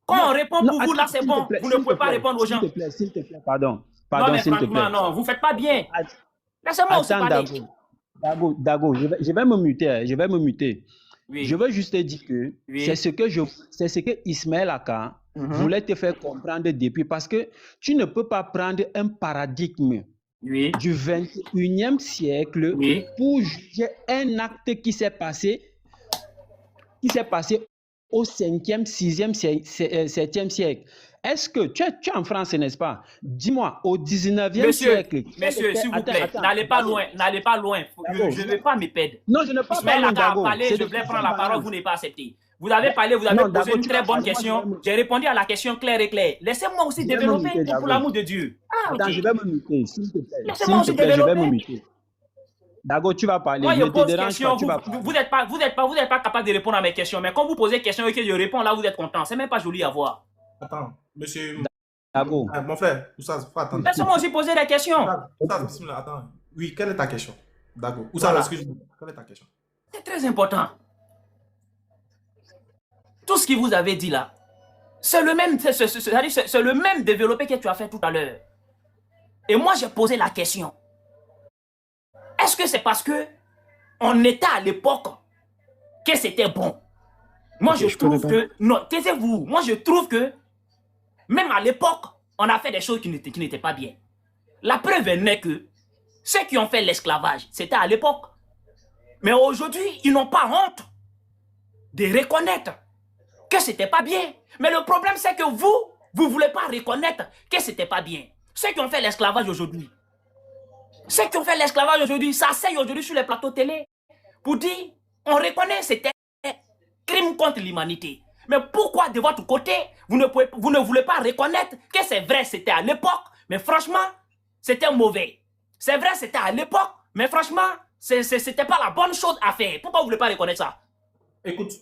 Quand on répond pour vous, là, c'est bon. Vous ne pouvez pas répondre aux gens. S'il te plaît, pardon. Non, mais s'il te plaît. franchement, non, vous ne faites pas bien. Laissez-moi aussi parler. Dago, je vais me muter. Oui. Je veux juste te dire que c'est ce que Ismaël Aka voulait te faire comprendre depuis, parce que tu ne peux pas prendre un paradigme du 21e siècle pour juger un acte qui s'est passé au 5e, 6e, 7e siècle. Est-ce que tu es en France, n'est-ce pas? Dis-moi, au 19e siècle... Monsieur, s'il vous plaît, n'allez pas loin. Je ne vais pas me perdre. Non, je ne peux pas parler, je voulais prendre la parole, vous n'avez pas accepté. Vous avez parlé, vous avez posé une très bonne question. J'ai répondu à la question claire et claire. Laissez-moi aussi développer pour l'amour de Dieu. Attends, je vais me muter, s'il te plaît. Laissez-moi aussi développer. Je vais me muter. Dago, tu vas parler. Moi, ne te dérange pas, tu vas parler. Vous n'êtes pas capable de répondre à mes questions. Mais quand vous posez des questions et que je réponds, là, vous êtes content. C'est même pas joli à voir. Attends, monsieur. Dago. Mon frère, Oussaz, faut attendre. Laissez-moi aussi poser des questions. Oussaz, attends. Oui, quelle est ta question? Dago. Oussaz, excuse-moi. Quelle est ta question? C'est très important. Tout ce que vous avez dit là, c'est le même développé que tu as fait tout à l'heure. Et moi, j'ai posé la question. Est-ce que c'est parce que on était à l'époque que c'était bon? Moi, je trouve que... Non, taisez-vous. Moi, je trouve que même à l'époque, on a fait des choses qui n'étaient pas bien. La preuve n'est que ceux qui ont fait l'esclavage, c'était à l'époque. Mais aujourd'hui, ils n'ont pas honte de reconnaître que c'était pas bien. Mais le problème, c'est que vous ne voulez pas reconnaître que c'était pas bien. Ceux qui ont fait l'esclavage aujourd'hui, s'asseyent aujourd'hui sur les plateaux télé pour dire, on reconnaît que c'était crime contre l'humanité. Mais pourquoi de votre côté, vous ne voulez pas reconnaître que c'est vrai, c'était à l'époque, mais franchement, c'était mauvais. C'est vrai, c'était à l'époque, mais franchement, c'était pas la bonne chose à faire. Pourquoi vous ne voulez pas reconnaître ça? Écoute,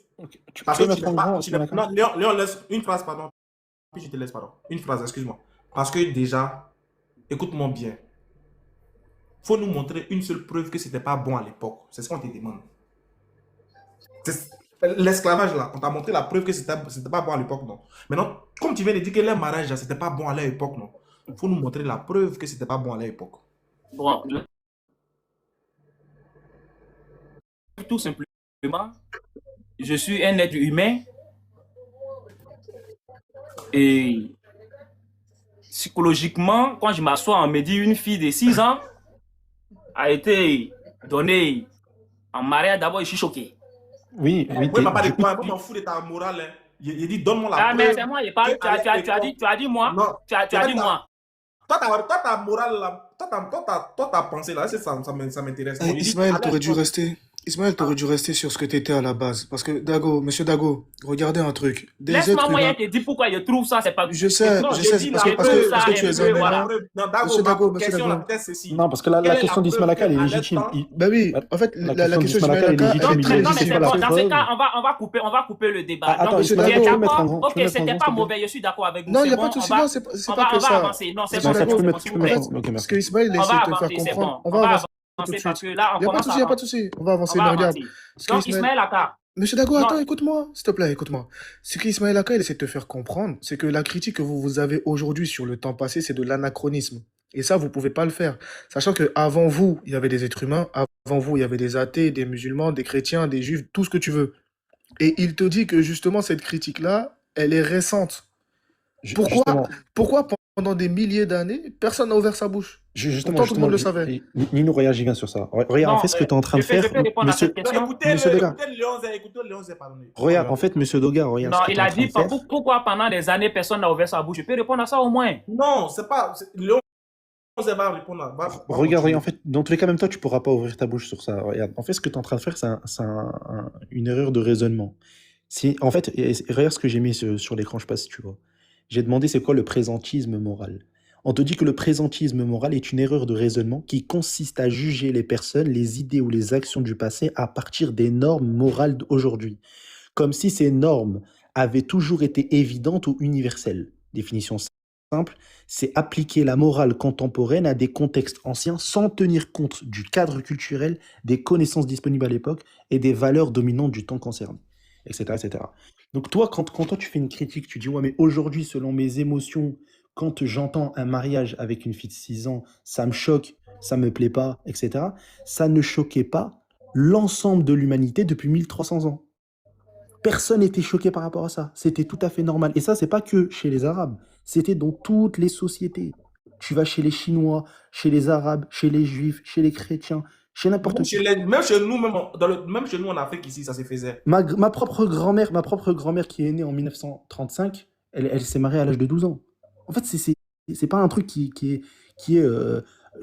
parce que non, Léon, laisse une phrase, pardon. Puis je te laisse, pardon. Une phrase, excuse-moi. Parce que déjà, écoute-moi bien. Faut nous montrer une seule preuve que c'était pas bon à l'époque. C'est ce qu'on te demande. L'esclavage là, on t'a montré la preuve que c'était pas bon à l'époque, non. Maintenant, comme tu viens de dire que les mariages là, c'était pas bon à l'époque, non. Faut nous montrer la preuve que c'était pas bon à l'époque. Bon, tout simplement, je suis un être humain et psychologiquement, quand je m'assois, on me dit une fille de 6 ans a été donnée en mariage, d'abord je suis choqué. Oui, papa, je m'en fous de ta morale. Hein. Il dit donne-moi la preuve. Ah, mais c'est moi, il parle. Tu as dit moi. Non, tu as dit moi. Toi, ta morale là, toi, ta pensée là, ça m'intéresse. Ismaël, t'aurais dû rester. Ismaël, t'aurais dû rester sur ce que t'étais à la base. Parce que Dago, monsieur Dago, regardez un truc. Des Laisse-moi, êtres moi, humains. je te dis pourquoi je trouve ça, c'est pas. Je sais, Non, je j'ai sais, dit parce la que, preuve, parce que tu un es un peu, la voilà. humain. preuve. Non, Dago, Monsieur ma Dago, monsieur question, la Dago. peut-être ceci. Non, parce que la Quelle est la question preuve d'Ismaël elle est qu'à légitime. l'instant, Bah oui, La, en fait, la la question question d'Ismaël elle est d'Ismaël Aka, légitime. Donc, Il a non, dit mais c'est c'est quoi la bon. Dans ce preuve. cas, on va couper le débat. Attends, Donc, Ismaël, tu es tu peux mettre en d'accord? grand, tu Ok, peux mettre en c'était grand, pas s'il te plaît. mauvais, je suis d'accord avec vous. non, il C'est n'y a bon, pas de souci, non, c'est pas que on va ça. avancer. Non, c'est Monsieur bon, Non, ça, c'est tu bon, peux c'est bon, mettre, s'il tu vous peux En plaît. mettre fait, en... Ok, ce merci. que Ismaël On essaie va de te faire avancer, c'est comprendre, bon. on On va va avancer tout de avancer parce suite. que là, Il on n'y a pas de commence souci, il à. n'y a pas de souci. On va On avancer, va mais regarde. avancer. Ce que Donc, Ismaël... Ismaël Aka. Monsieur Dago, Non, attends, écoute-moi, s'il te plaît, écoute-moi. Ce qu'Ismaël Aka, il essaie de te faire comprendre, c'est que la critique que vous avez aujourd'hui sur le temps passé, c'est de l'anachronisme. Et ça, vous ne pouvez pas le faire. Sachant qu'avant vous, il y avait des êtres humains, avant vous, il y avait des athées, des musulmans, des chrétiens, des juifs, tout ce que tu veux. Et il te dit que justement, cette critique-là, elle est récente. Pourquoi, Justement, pourquoi pendant des milliers d'années, personne n'a ouvert sa bouche? Pourtant, tout le monde le savait. Nino, regarde, j'y viens sur ça. Regarde, en non, fait, ce que tu es en train de je faire, peux répondre à monsieur, cette non, question. monsieur Doga. écoutez le 11, pardonnez. Regarde, en fait, monsieur Doga, regarde Non, ce que il tu es en a train dit de faire. pourquoi pendant des années, personne n'a ouvert sa bouche. Je peux répondre à ça au moins. Non, c'est pas. Le 11 va répondre. Regarde, continuer. en fait, dans tous les cas, même toi, tu pourras pas ouvrir ta bouche sur ça. Regarde, en fait, ce que tu es en train de faire, c'est une erreur de raisonnement. En fait, regarde ce que j'ai mis sur l'écran, je sais pas si tu vois. J'ai demandé c'est quoi le présentisme moral. On te dit que le présentisme moral est une erreur de raisonnement qui consiste à juger les personnes, les idées ou les actions du passé à partir des normes morales d'aujourd'hui, comme si ces normes avaient toujours été évidentes ou universelles. Définition simple, c'est appliquer la morale contemporaine à des contextes anciens sans tenir compte du cadre culturel, des connaissances disponibles à l'époque et des valeurs dominantes du temps concerné, etc. etc. Donc toi, quand toi tu fais une critique, tu dis ouais mais aujourd'hui selon mes émotions, quand j'entends un mariage avec une fille de 6 ans, ça me choque, ça me plaît pas, etc. Ça ne choquait pas l'ensemble de l'humanité depuis 1300 ans. Personne n'était choqué par rapport à ça. C'était tout à fait normal. Et ça, c'est pas que chez les Arabes. C'était dans toutes les sociétés. Tu vas chez les Chinois, chez les Arabes, chez les Juifs, chez les chrétiens, chez n'importe qui. Même chez nous, même chez nous en Afrique ici, ça se faisait. Ma propre grand-mère qui est née en 1935, elle s'est mariée à l'âge de 12 ans. En fait, c'est pas un truc qui est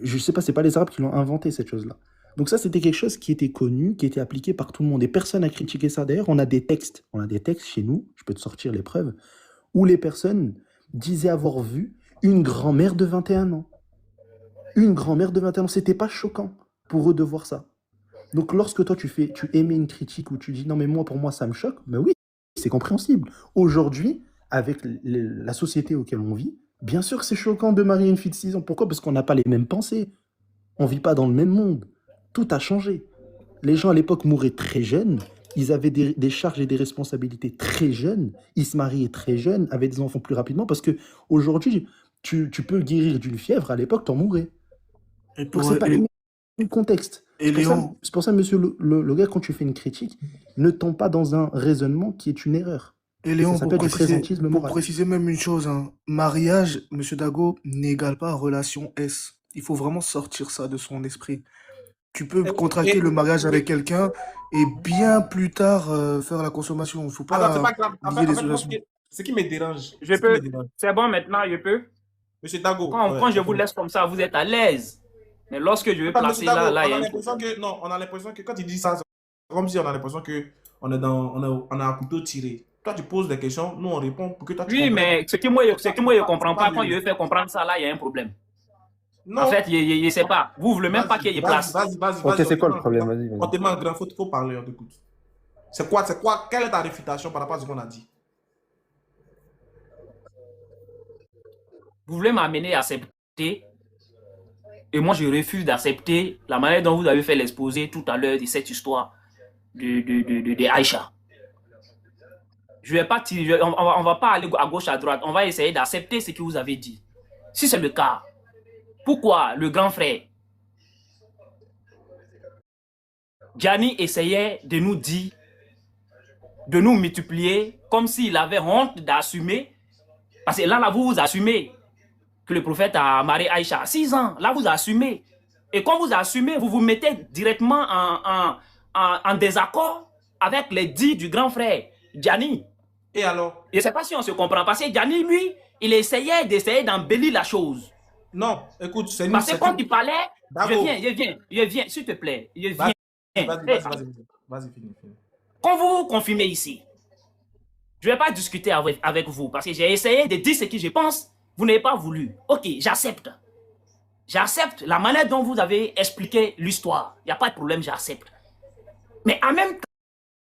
je sais pas, c'est pas les Arabes qui l'ont inventé cette chose-là. Donc ça, c'était quelque chose qui était connu, qui était appliqué par tout le monde et personne n'a critiqué ça. D'ailleurs, on a des textes chez nous, je peux te sortir les preuves, où les personnes disaient avoir vu une grand-mère de 21 ans. Une grand-mère de 21 ans, c'était pas choquant pour eux de voir ça. Donc lorsque toi tu émets une critique où tu dis non mais pour moi ça me choque, ben oui, c'est compréhensible. Aujourd'hui, avec la société auquel on vit, bien sûr que c'est choquant de marier une fille de 6 ans. Pourquoi? Parce qu'on n'a pas les mêmes pensées. On vit pas dans le même monde. Tout a changé. Les gens à l'époque mouraient très jeunes, ils avaient des charges et des responsabilités très jeunes, ils se mariaient très jeunes, avaient des enfants plus rapidement, parce que aujourd'hui, tu peux guérir d'une fièvre, à l'époque, t'en mourais. Donc c'est pas le même contexte. Et Léon, C'est pour ça, monsieur le gars, quand tu fais une critique, ne tombe pas dans un raisonnement qui est une erreur. et Léon, Ça s'appelle du présentisme pour moral. préciser même une chose, hein, mariage, monsieur Dago, n'égale pas relation S. Il faut vraiment sortir ça de son esprit. Tu peux contracter le mariage avec quelqu'un et bien plus tard faire la consommation. Il ne faut Attends, c'est pas pas grave. lier les moi, relations. ce qui me dérange, Je peux. C'est bon maintenant, je peux. Monsieur Dago. Quand je vous laisse comme ça, vous êtes à l'aise. Mais lorsque je vais Monsieur placer Dago, là, il y on a a un l'impression que non, on a l'impression que quand il dit ça, c'est comme si on a l'impression que on a un couteau tiré. Toi, tu poses des questions, nous on répond pour que toi tu Oui, comprennes. mais ce que moi je comprends pas, quand mieux. je vais faire comprendre ça, là, il y a un problème. Non. En fait, je ne sais pas. Vous ne voulez même pas qu'il y ait place. Vas-y. Ok, c'est quoi le problème? Vas-y. On te met en grand, faut parler, on t'écoute. C'est quoi, quelle est ta réfutation par rapport à ce qu'on a dit? Vous voulez m'amener à accepter, et moi je refuse d'accepter la manière dont vous avez fait l'exposé tout à l'heure de cette histoire de Aïcha. Je vais pas tirer, on va pas aller à gauche, à droite. On va essayer d'accepter ce que vous avez dit. Si c'est le cas, pourquoi le grand frère Gianni essayait de nous dire, de nous multiplier, comme s'il avait honte d'assumer? Parce que là, vous assumez que le prophète a marié Aïcha à 6 ans. Là, vous assumez. Et quand vous assumez, vous vous mettez directement en désaccord avec les dits du grand frère, Gianni. Et alors? Je ne sais pas si on se comprend. Parce que Gianni, lui, il essayait d'embellir la chose. Non, écoute, c'est nous. Parce que quand il parlait, Dago. je viens, s'il te plaît. Je viens. Vas-y, finis. Quand vous vous confirmez ici, je ne vais pas discuter avec vous parce que j'ai essayé de dire ce que je pense. Vous n'avez pas voulu. Ok, j'accepte. J'accepte la manière dont vous avez expliqué l'histoire. Il n'y a pas de problème, j'accepte. Mais en même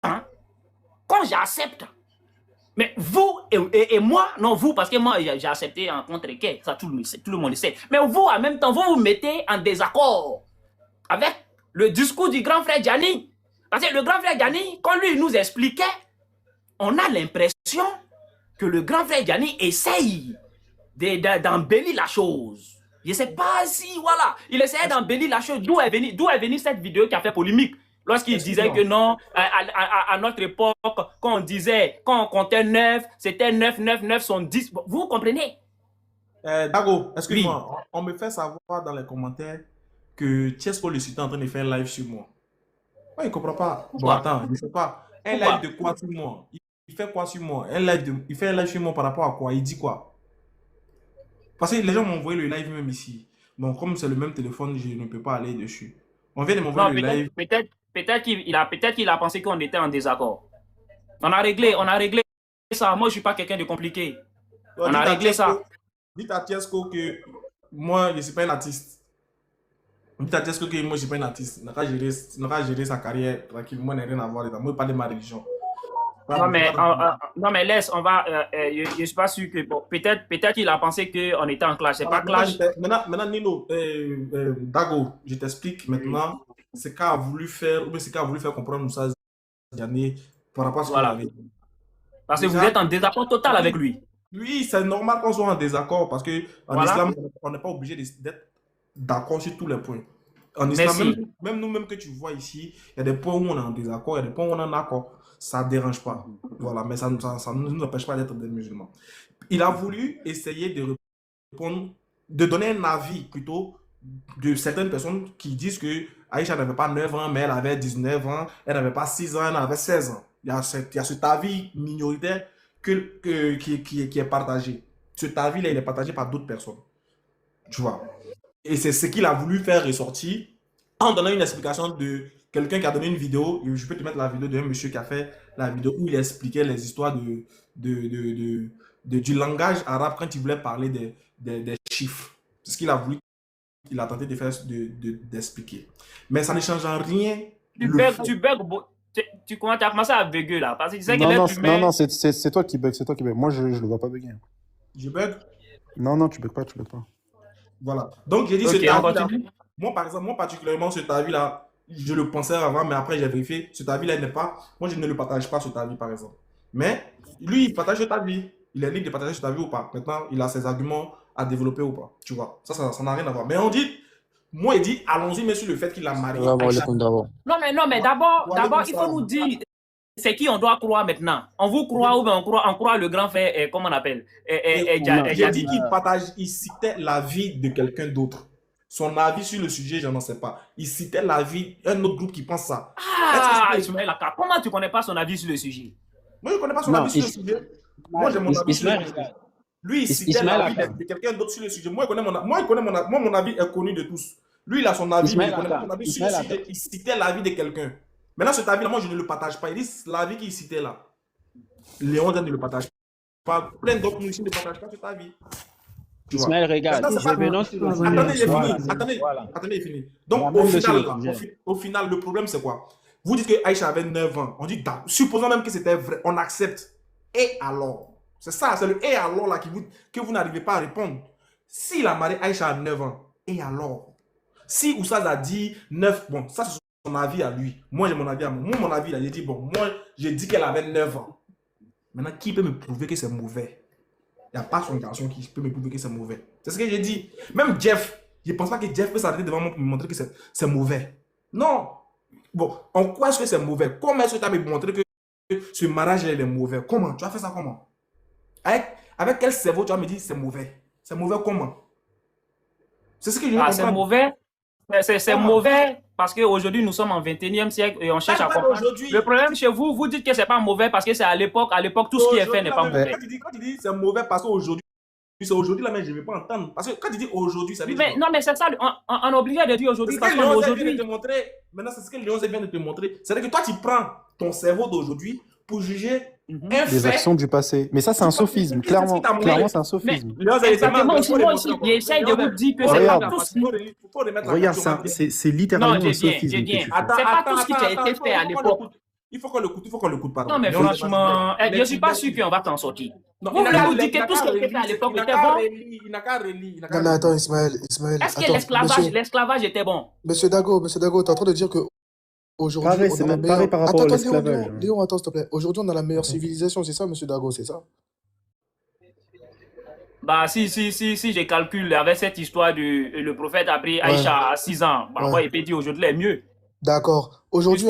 temps, quand j'accepte, mais vous et moi, non vous, parce que moi j'ai accepté en contre quai, ça tout le monde le sait. Mais vous, en même temps, vous vous mettez en désaccord avec le discours du grand frère Gianni. Parce que le grand frère Gianni, quand lui nous expliquait, on a l'impression que le grand frère Gianni essaye d'embellir la chose. Je ne sais pas si, voilà, il essayait d'embellir la chose. D'où est venue cette vidéo qui a fait polémique? Lorsqu'il disait que non, à notre époque, quand on comptait 9, c'était 9, 9, 9 sont 10. Vous comprenez? Dago, excuse-moi, on me fait savoir dans les commentaires que Tiesco le Sultan est en train de faire un live sur moi. Ouais, il ne comprend pas. Bon, attends, je ne sais pas. Un live de quoi sur moi? Il fait quoi sur moi? Il fait un live sur moi par rapport à quoi? Il dit quoi? Parce que les gens m'ont envoyé le live même ici. Bon, comme c'est le même téléphone, je ne peux pas aller dessus. On vient de m'envoyer le live. Peut-être qu'il a pensé qu'on était en désaccord. On a réglé ça. Moi, je ne suis pas quelqu'un de compliqué. On a réglé ça. Dites à Tiesco que moi, je ne suis pas un artiste. Dites à Tiesco que moi, je ne suis pas un artiste. Il n'a qu'à gérer sa carrière tranquillement. Moi, je n'ai rien à voir dedans. Moi, je parle de ma religion. Non, mais laisse, on va. Je ne suis pas sûr que. Bon, peut-être qu'il a pensé qu'on était en clash. C'est pas clash. Maintenant, Nino, Dago, je t'explique maintenant ce qu'a voulu faire, ou bien ce qu'a voulu faire comprendre Moussa Diané par rapport à ce qu'on avait dit. Parce que vous êtes en désaccord total avec lui. Oui, c'est normal qu'on soit en désaccord parce qu'en islam, on n'est pas obligé d'être d'accord sur tous les points. En islam, même nous-mêmes que tu vois ici, il y a des points où on est en désaccord, il y a des points où on est en accord. Ça ne dérange pas. Voilà, mais ça ne nous empêche pas d'être des musulmans. Il a voulu essayer de répondre, de donner un avis plutôt de certaines personnes qui disent que Aïcha n'avait pas 9 ans, mais elle avait 19 ans, elle n'avait pas 6 ans, elle avait 16 ans. Il y a cet avis minoritaire qui est partagé. Cet avis-là, il est partagé par d'autres personnes. Tu vois. Et c'est ce qu'il a voulu faire ressortir en donnant une explication de quelqu'un qui a donné une vidéo. Je peux te mettre la vidéo d'un monsieur qui a fait la vidéo où il expliquait les histoires du langage arabe quand il voulait parler des chiffres. C'est ce qu'il a voulu, il a tenté de faire, d'expliquer. Mais ça ne change en rien. Tu commences à commencer à bugger là. Parce que tu sais non, c'est toi qui bug, Moi, je le vois pas bugger. Je bug? Non, tu bug pas. Voilà. Donc, j'ai dit cet avis-là. Moi, par exemple, particulièrement, cet avis-là, je le pensais avant, mais après, j'ai vérifié. Cet avis-là n'est pas. Moi, je ne le partage pas, cet avis, par exemple. Mais lui, il partage cet avis. Il est libre de partager cet avis ou pas. Maintenant, il a ses arguments à développer ou pas. Tu vois. Ça n'a rien à voir. Mais on dit. Moi, il dit, allons-y, mais sur le fait qu'il a marié. Non, mais d'abord, il faut nous dire. C'est qui on doit croire maintenant? On vous croit ou bien on croit le grand frère, comment on appelle? J'ai dit il citait l'avis de quelqu'un d'autre. Son avis sur le sujet, je n'en sais pas. Il citait l'avis d'un autre groupe qui pense ça. Ismaël Aka, comment tu ne connais pas son avis sur le sujet? Moi, je ne connais pas son avis sur le sujet. Moi, j'ai mon avis sur le sujet. Lui, il citait l'avis de quelqu'un d'autre sur le sujet. Moi, mon avis est connu de tous. Lui, il a son avis, mais il connaît son avis sur le sujet. Il citait l'avis de quelqu'un. Maintenant, cet avis-là, moi, je ne le partage pas. Il dit l'avis qu'il citait là. Léon ne le partage pas. Plein d'autres nous ici ne partagent pas cet avis. Ismaël, regarde. Attendez, il finit. Donc, au final, le problème, c'est quoi? Vous dites que Aïcha avait 9 ans. On dit, supposons même que c'était vrai, on accepte. Et alors? C'est ça, c'est le et alors là que vous n'arrivez pas à répondre. S'il a marié Aïcha à 9 ans, et alors? Si Oussaz a dit 9, bon, ça c'est son avis à lui. Moi, j'ai mon avis à moi. Moi, mon avis, là, j'ai dit, bon, moi, j'ai dit qu'elle avait 9 ans. Maintenant, qui peut me prouver que c'est mauvais? Il n'y a pas son garçon qui peut me prouver que c'est mauvais. C'est ce que j'ai dit. Même Jeff, je ne pense pas que Jeff peut s'arrêter devant moi pour me montrer que c'est mauvais. Non. Bon, en quoi est-ce que c'est mauvais? Comment est-ce que tu as me montré que ce mariage est mauvais? Comment? Tu as fait ça comment? Avec quel cerveau tu as me dit c'est mauvais? C'est mauvais comment? C'est ce que je veux comprendre. C'est mauvais. C'est mauvais parce qu'aujourd'hui, nous sommes en 21e siècle et on cherche à comprendre. Le problème chez vous, vous dites que c'est pas mauvais parce que c'est à l'époque, tout ce qui est fait n'est pas mauvais. Quand tu dis c'est mauvais parce qu'aujourd'hui, c'est aujourd'hui là, mais je ne vais pas entendre. Parce que quand tu dis aujourd'hui, ça veut dire. Non, mais c'est ça, on est obligé de dire aujourd'hui. C'est ce que Léon vient de te montrer. Maintenant, c'est ce que Léon vient de te montrer. C'est-à-dire que toi, tu prends ton cerveau d'aujourd'hui pour juger un des fait. actions du passé. Mais ça, c'est un sophisme. Clairement, c'est un sophisme. Exactement, moi aussi, j'essaie de vous dire que c'est pas tout ce qui... Regarde, c'est littéralement un sophisme que tu fais. C'est pas tout ce qui a été fait à l'époque. Il faut qu'on l'écoute, pardon. Non, mais franchement, je ne suis pas sûr qu'on va t'en sortir. Vous voulez vous dire que tout ce qui a été fait à l'époque était bon? Il n'a qu'à relire. Non, mais attends, Ismaël. Est-ce que l'esclavage était bon? Monsieur Dago, t'es en train de dire que aujourd'hui, Pareil, on c'est a la même pareil meilleure... par rapport à Attends, l'esclavage. Léon, attends, s'il te plaît. Aujourd'hui, on a la meilleure civilisation, c'est ça, monsieur Dago, c'est ça? Bah, si je calcule avec cette histoire du le prophète a pris Aïcha à 6 ans, bah, moi, il peut dire aujourd'hui, elle est mieux. D'accord. Aujourd'hui,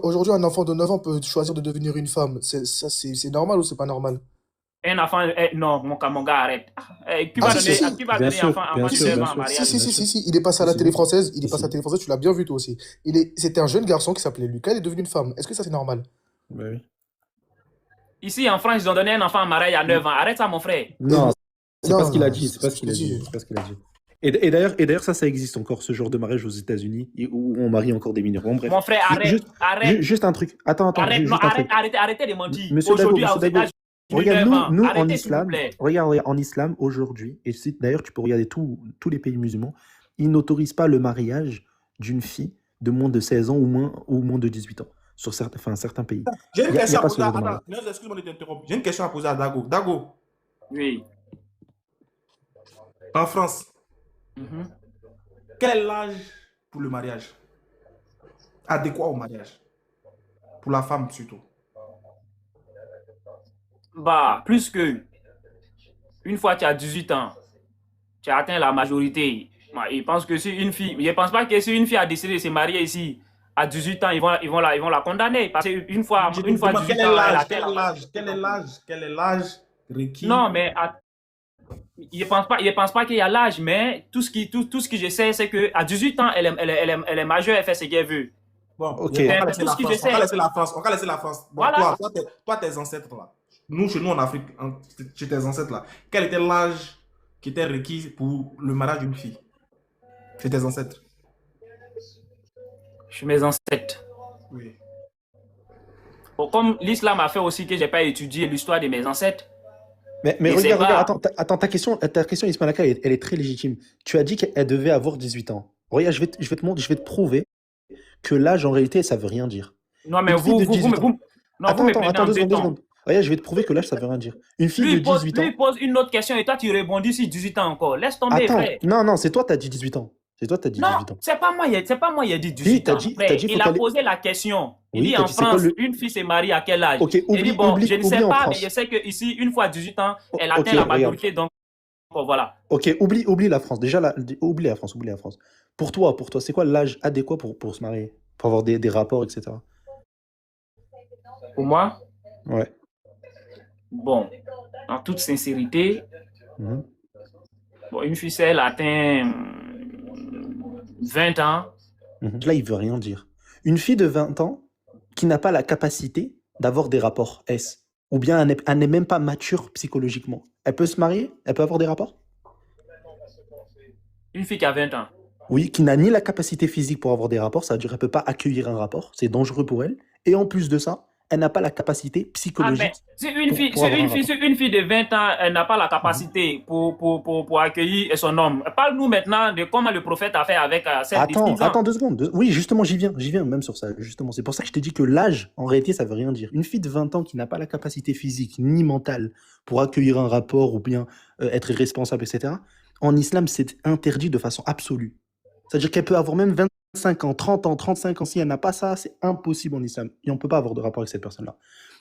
aujourd'hui, un enfant de 9 ans peut choisir de devenir une femme. C'est normal ou c'est pas normal? Un enfant, non, mon gars, arrête. Qui va donner enfant à bien sûr, en mariage? Si, il est passé à la télé française, tu l'as bien vu toi aussi. C'était un jeune garçon qui s'appelait Lucas, il est devenu une femme. Est-ce que ça c'est normal? Oui. Ici, en France, ils ont donné un enfant en mariage à 9 ans. Arrête ça, mon frère. Non, c'est pas ce qu'il a dit. c'est pas ce qu'il a dit. C'est pas ce qu'il a dit. Et d'ailleurs, ça existe encore, ce genre de mariage aux États-Unis, où on marie encore des mineurs. Bon, bref. Mon frère, arrête. Juste un truc. Attends. Arrêtez de mentir. Monsieur Aujourd'hui, Dago, regarde, nous en islam, regarde en islam, aujourd'hui, et d'ailleurs, tu peux regarder tous les pays musulmans, ils n'autorisent pas le mariage d'une fille de moins de 16 ans ou moins de 18 ans, sur certains pays. J'ai une question à poser à Dago. Excuse-moi de t'interrompre. J'ai une question à poser à Dago. Dago. Oui. En France, quel est l'âge pour le mariage? Adéquat au mariage? Pour la femme surtout. Bah, plus que une fois tu as 18 ans, tu as atteint la majorité. Bah, je pense pas que si une fille a décidé de se marier ici à 18 ans, ils vont la condamner. Parce qu'une fois 18 ans, quel est l'âge requis? Non, mais je pense pas qu'il y a l'âge, mais tout ce que je sais, c'est qu'à 18 ans, elle est majeure, elle fait ce qu'elle veut. Bon, ok. On va laisser la France. Bon, Voilà. toi, tes ancêtres là. Chez nous en Afrique, chez tes ancêtres là, quel était l'âge qui était requis pour le mariage d'une fille? Chez tes ancêtres. Chez mes ancêtres. Oui. Bon, comme l'islam a fait aussi que j'ai pas étudié l'histoire de mes ancêtres. Mais regarde, attends, ta question, Ismaël Aka, elle est très légitime. Tu as dit qu'elle devait avoir 18 ans. Regarde, je vais te prouver que l'âge, en réalité, ça veut rien dire. Non, mais Attends, 2 secondes. secondes. Regarde, je vais te prouver que l'âge, ça veut rien dire. Une fille de 18 ans... Lui pose une autre question et toi, tu rebondis sur 18 ans encore. Laisse tomber, frère. Non, c'est toi, t'as dit 18 ans. C'est toi, t'as dit 18 ans. C'est pas moi, il a dit 18 ans. Il a posé la question. Il dit en France, une fille s'est mariée à quel âge? Il dit, bon, je ne sais pas, mais je sais qu'ici, une fois 18 ans, elle atteint la majorité, donc voilà. Ok, oublie la France. Déjà, oublie la France. Pour toi, c'est quoi l'âge adéquat pour se marier? Pour avoir des rapports, etc. Pour moi? Ouais. Bon, en toute sincérité, bon, une fille, elle atteint 20 ans. Là, il veut rien dire. Une fille de 20 ans qui n'a pas la capacité d'avoir des rapports S, ou bien elle n'est même pas mature psychologiquement, elle peut se marier? Elle peut avoir des rapports? Une fille qui a 20 ans. Oui, qui n'a ni la capacité physique pour avoir des rapports, ça veut dire qu'elle ne peut pas accueillir un rapport, c'est dangereux pour elle. Et en plus de ça, elle n'a pas la capacité psychologique. Si une fille de 20 ans, elle n'a pas la capacité pour accueillir son homme. Parle-nous maintenant de comment le prophète a fait avec celle de 6 ans. Attends 2 secondes. Oui, justement, j'y viens même sur ça. Justement, c'est pour ça que je t'ai dit que l'âge, en réalité, ça veut rien dire. Une fille de 20 ans qui n'a pas la capacité physique ni mentale pour accueillir un rapport ou bien être responsable, etc., en islam, c'est interdit de façon absolue. C'est-à-dire qu'elle peut avoir même 25 ans, 30 ans, 35 ans. Si elle n'a pas ça, c'est impossible en islam. Et on ne peut pas avoir de rapport avec cette personne-là.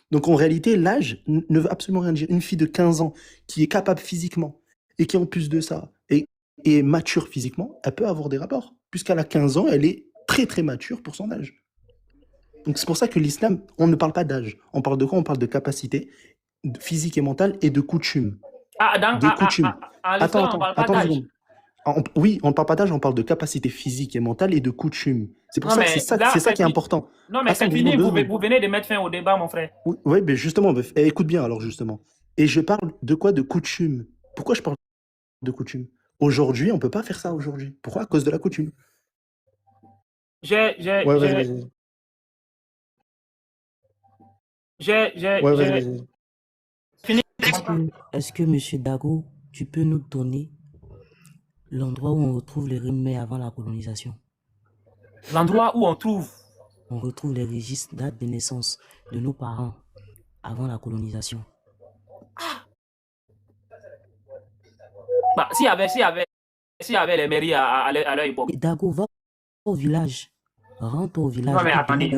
Donc en réalité, l'âge ne veut absolument rien dire. Une fille de 15 ans qui est capable physiquement et qui en plus de ça est mature physiquement, elle peut avoir des rapports. Puisqu'elle a 15 ans, elle est très très mature pour son âge. Donc c'est pour ça que l'islam, on ne parle pas d'âge. On parle de quoi? On parle de capacité physique et mentale et de coutume. Attends, une seconde. Oui, on ne parle pas d'âge, on parle de capacité physique et mentale et de coutume. C'est pour ça que c'est ça qui est important. Non, mais c'est fini, vous venez de mettre fin au débat, mon frère. Oui, mais justement, écoute bien alors, justement. Et je parle de quoi? De coutume. Pourquoi je parle de coutume? Aujourd'hui, on peut pas faire ça aujourd'hui. Pourquoi? À cause de la coutume. Ouais, vas-y, vas-y. Ouais, vas-y, vas-y. Fini. Est-ce que M. Dago, tu peux nous donner l'endroit où on retrouve les Rimé avant la colonisation? L'endroit où on retrouve les registres, dates de naissance de nos parents avant la colonisation. Bah, s'il y avait les mairies à leur époque. Dago, va au village. Rentre au village. Non, mais attendez,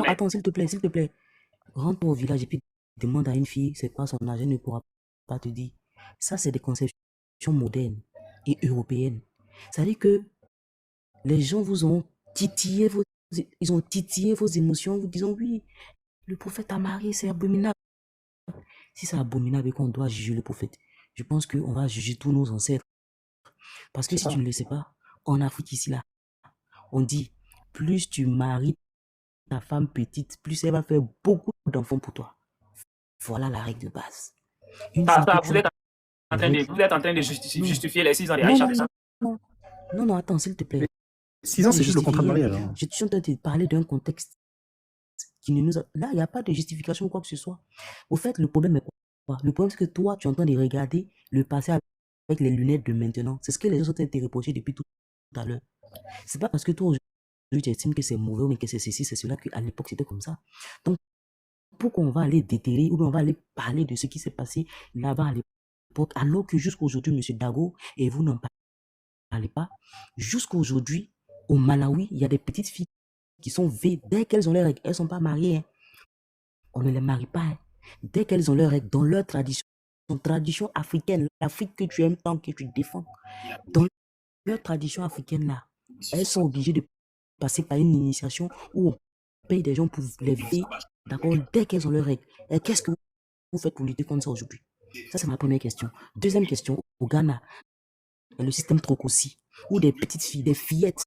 Attends, s'il te plaît. Rentre au village et puis demande à une fille c'est quoi son âge, elle ne pourra pas te dire. Ça, c'est des conceptions modernes et européennes. Ça veut dire que les gens vous ont titillé vos émotions en vous disant oui, le prophète a marié, c'est abominable. Si c'est abominable et qu'on doit juger le prophète, je pense qu'on va juger tous nos ancêtres. Parce que si tu ne le sais pas, en Afrique ici, là, on dit, plus tu maries ta femme petite, plus elle va faire beaucoup d'enfants pour toi. Voilà la règle de base. Vous êtes en train de justifier les 6 ans de Aïcha, c'est ça? Non, attends, s'il te plaît. 6 ans, c'est juste le contrat de mariage. Je suis en train de te parler d'un contexte qui ne nous a... Là, il n'y a pas de justification ou quoi que ce soit. Au fait, le problème est quoi? Le problème, c'est que toi, tu es en train de regarder le passé avec les lunettes de maintenant. C'est ce que les gens sont en train de te reprocher depuis tout à l'heure. C'est pas parce que toi, aujourd'hui, tu estimes que c'est mauvais ou que c'est ceci, c'est cela, qu'à l'époque, c'était comme ça. Donc, pourquoi on va aller déterrer ou bien on va aller parler de ce qui s'est passé là-bas à l'époque, alors que jusqu'à aujourd'hui, M. Dago, et vous n'en parlez pas, jusqu'à aujourd'hui, au Malawi, il y a des petites filles qui sont vieilles, dès qu'elles ont leurs règles, elles ne sont pas mariées. Hein. On ne les marie pas. Hein. Dès qu'elles ont leurs règles, dans leur tradition africaine, l'Afrique que tu aimes tant que tu défends, dans leur tradition africaine là, elles sont obligées de passer par une initiation où on paye des gens pour les vieilles, d'accord, dès qu'elles ont leurs règles. Et qu'est-ce que vous faites pour lutter contre ça aujourd'hui? Ça, c'est ma première question. Deuxième question, au Ghana, le système Trokosi, où des petites filles, des fillettes,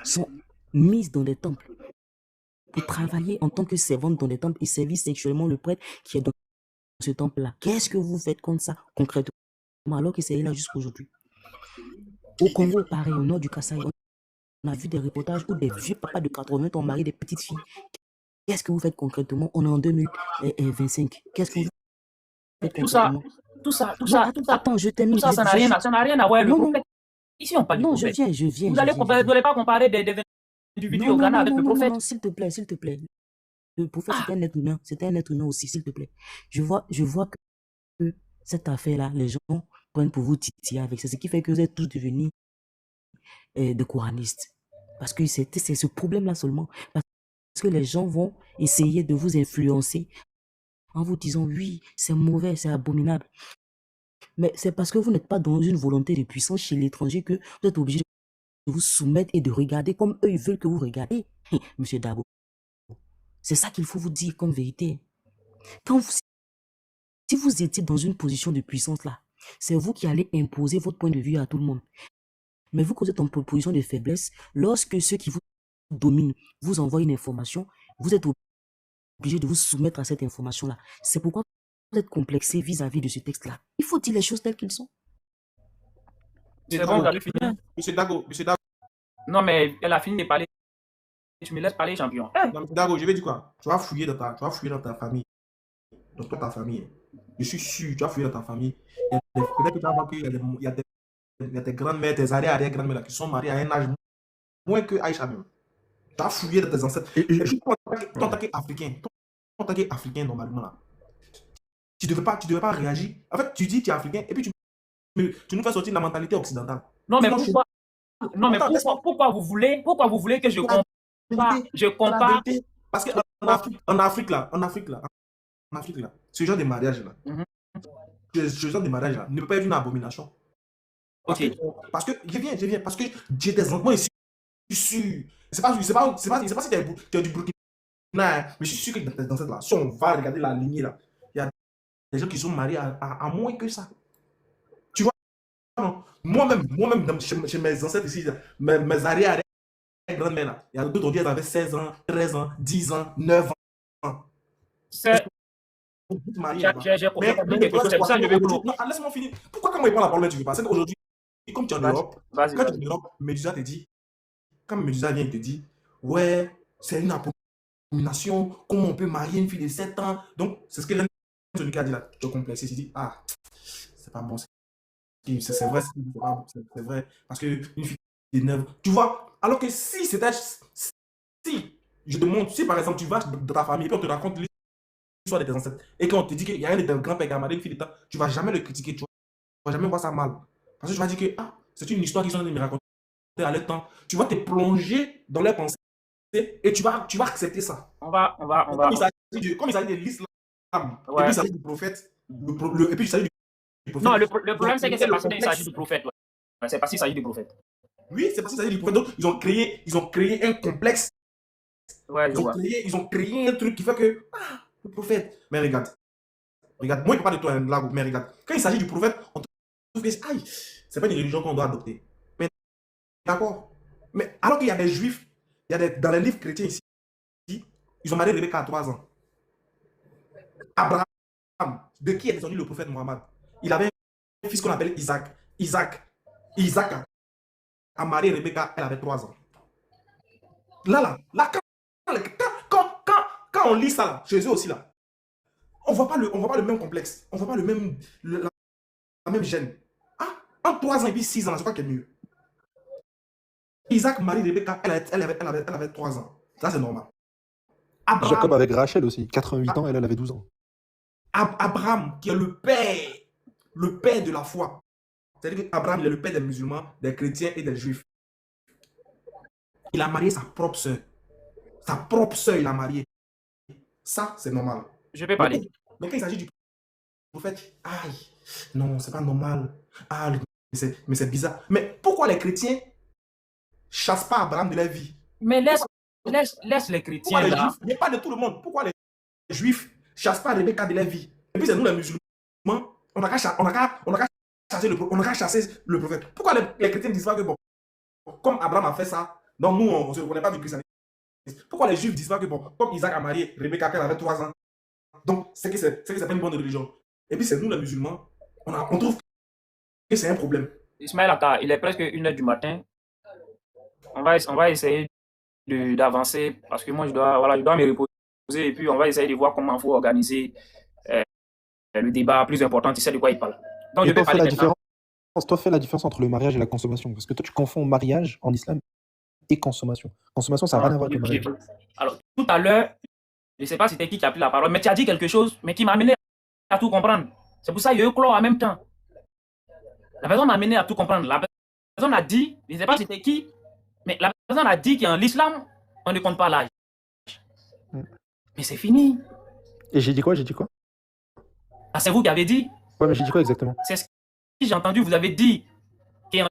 sont mises dans des temples pour travailler en tant que servantes dans des temples et servir sexuellement le prêtre qui est dans ce temple-là. Qu'est-ce que vous faites contre ça concrètement alors que c'est là jusqu'à aujourd'hui? Au Congo, pareil, au nord du Kasaï, on a vu des reportages où des vieux papas de 80 ont marié des petites filles. Qu'est-ce que vous faites concrètement? On est en 2025. Qu'est-ce que vous faites concrètement? Tout ça. Attends, je termine. Tout ça n'a rien à voir avec le prophète. Ici, on parle du prophète. Non, je viens. Vous n'allez pas comparer des individus au Ghana avec le prophète. Non, s'il te plaît. Le prophète, c'était un être humain. C'était un être humain aussi, s'il te plaît. Je vois que cette affaire-là, les gens prennent pour vous titiller avec ça. Ce qui fait que vous êtes tous devenus des coranistes. Parce que c'est ce problème-là seulement. Parce que les gens vont essayer de vous influencer en vous disant oui, c'est mauvais, c'est abominable. Mais c'est parce que vous n'êtes pas dans une volonté de puissance chez l'étranger que vous êtes obligé de vous soumettre et de regarder comme eux ils veulent que vous regardez. Monsieur Dabo, c'est ça qu'il faut vous dire comme vérité. Si vous étiez dans une position de puissance là, c'est vous qui allez imposer votre point de vue à tout le monde. Mais vous, quand vous êtes en position de faiblesse, lorsque ceux qui vous dominent vous envoient une information, vous êtes obligé de vous soumettre à cette information-là. C'est pourquoi vous êtes complexé vis-à-vis de ce texte-là. Il faut dire les choses telles qu'elles sont. C'est bon, vous avez fini. Monsieur Dago. Non, mais elle a fini de parler. Tu me laisses parler, champion. Non, Dago, je vais dire quoi? Tu vas fouiller dans ta famille. Dans toute ta famille. Je suis sûr, tu vas fouiller dans ta famille. Peut-être que tu vas voir qu'il y a des grandes-mères, des arrière-grandes-mères qui sont mariées à un âge moins que Aïcha même. Tu vas fouiller dans tes ancêtres. Et en tant qu'Africain, normalement, là, tu ne devais pas réagir. En fait, tu dis que tu es Africain et puis tu nous fais sortir de la mentalité occidentale. Non, mais pourquoi vous voulez que je compare? Parce qu'en Afrique, là, ce genre de mariage-là, ne peut pas être une abomination. Parce que je viens, parce que j'ai des enfants ici, je suis sûr. C'est pas si tu es du Burkina, mais je suis sûr que dans cette là, si on va regarder la lignée là, il y a des gens qui sont mariés à moins que ça. Tu vois, non? Moi-même, chez mes ancêtres ici, mes arrière-grands-mères là, il y a d'autres, elles avaient 16 ans, 13 ans, 10 ans, 9 ans. marier là-bas. J'ai compris quelque chose, c'est pour ça que je vais clore. Non, laisse-moi finir. Pourquoi quand moi il prend la parole, tu veux pas? C'est qu'aujourd'hui, comme tu es en Europe, quand tu es en Europe, Medusa te dit, quand Medusa vient, il te dit, ouais, c'est une abomination, comment on peut marier une fille de 7 ans? Donc, c'est ce que l'un de nous a dit là. Tu es complexé, il dit, ah, c'est pas bon, c'est vrai, c'est vrai, parce qu'une fille de 9, tu vois, alors que si c'était, si je te montre, si par exemple tu vas dans ta famille et puis on te raconte l'histoire de tes ancêtres et qu'on te dit qu'il y a un de tes grands-pères qui a marié une fille de temps, tu vas jamais le critiquer, tu vas jamais voir ça mal. Parce que tu vas dire que ah, c'est une histoire qu'ils sont en train de me raconter à leur temps. Tu vas te plonger dans leurs pensées et tu vas accepter ça. On va. Comme il s'agit de l'islam, et puis il s'agit du prophète, et puis il s'agit du prophète. Non, le problème c'est que c'est parce qu'il s'agit du prophète. Ouais. C'est parce qu'il s'agit du prophète. Oui, c'est parce qu'il s'agit du prophète. Donc, ils ont créé un complexe. Ouais, ils ont créé un truc qui fait que le prophète. Mais regarde, moi je parle de toi là, mais regarde, quand il s'agit du prophète, on trouve que c'est pas une religion qu'on doit adopter. Mais d'accord. Mais alors qu'il y a des juifs, dans les livres chrétiens ici, ils ont marié Rebecca à 3 ans. Abraham, de qui est descendu le prophète Mohammed? Il avait un fils qu'on appelle Isaac. Isaac a marié Rebecca, elle avait 3 ans. Là, quand on lit ça là, chez eux aussi là, on voit pas le même complexe, on voit pas la même gêne. Ah, en 3 ans et puis 6 ans, je crois qu'il est mieux. Isaac marie Rebecca, elle avait 3 ans. Ça c'est normal. Jacob avec Rachel aussi, 88 ans, elle avait 12 ans. Abraham, qui est le père de la foi. C'est-à-dire qu'Abraham, il est le père des musulmans, des chrétiens et des juifs. Il a marié sa propre soeur. Sa propre soeur, il a marié. Ça, c'est normal. Je vais parler. Mais quand il s'agit du prophète, aïe, non, c'est pas normal. Ah, mais c'est bizarre. Mais pourquoi les chrétiens chassent pas Abraham de leur vie? Mais laisse les chrétiens là. Juifs, mais pas de tout le monde. Pourquoi les juifs chassent pas Rebecca de leur vie? Et puis c'est nous les musulmans, on a qu'à chasser le prophète. Pourquoi les chrétiens disent pas que bon, comme Abraham a fait ça, donc nous on ne se reconnaît pas du christianisme? Pourquoi les juifs disent pas que bon, comme Isaac a marié Rebecca quand elle avait 3 ans, donc c'est que c'est pas une bonne religion? Et puis c'est nous les musulmans, on trouve que c'est un problème. Ismaël Aka, il est presque 1h du matin. On va essayer d'avancer parce que moi je dois me reposer et puis on va essayer de voir comment il faut organiser le débat plus important. Tu sais de quoi il parle. Donc, toi, fais la différence entre le mariage et la consommation. Parce que toi, tu confonds mariage en islam et consommation. Consommation, ça n'a rien à voir avec le mariage. Alors, tout à l'heure, je ne sais pas c'était qui a pris la parole, mais tu as dit quelque chose, mais qui m'a amené à tout comprendre. C'est pour ça qu'il y a eu clore en même temps. La personne m'a amené à tout comprendre. La personne a dit, je ne sais pas c'était qui, mais la personne a dit qu'en l'islam, on ne compte pas l'âge. Mais c'est fini. Et j'ai dit quoi? Ah, c'est vous qui avez dit? Ouais, mais j'ai dit quoi exactement? C'est ce que j'ai entendu. Vous avez dit qu'en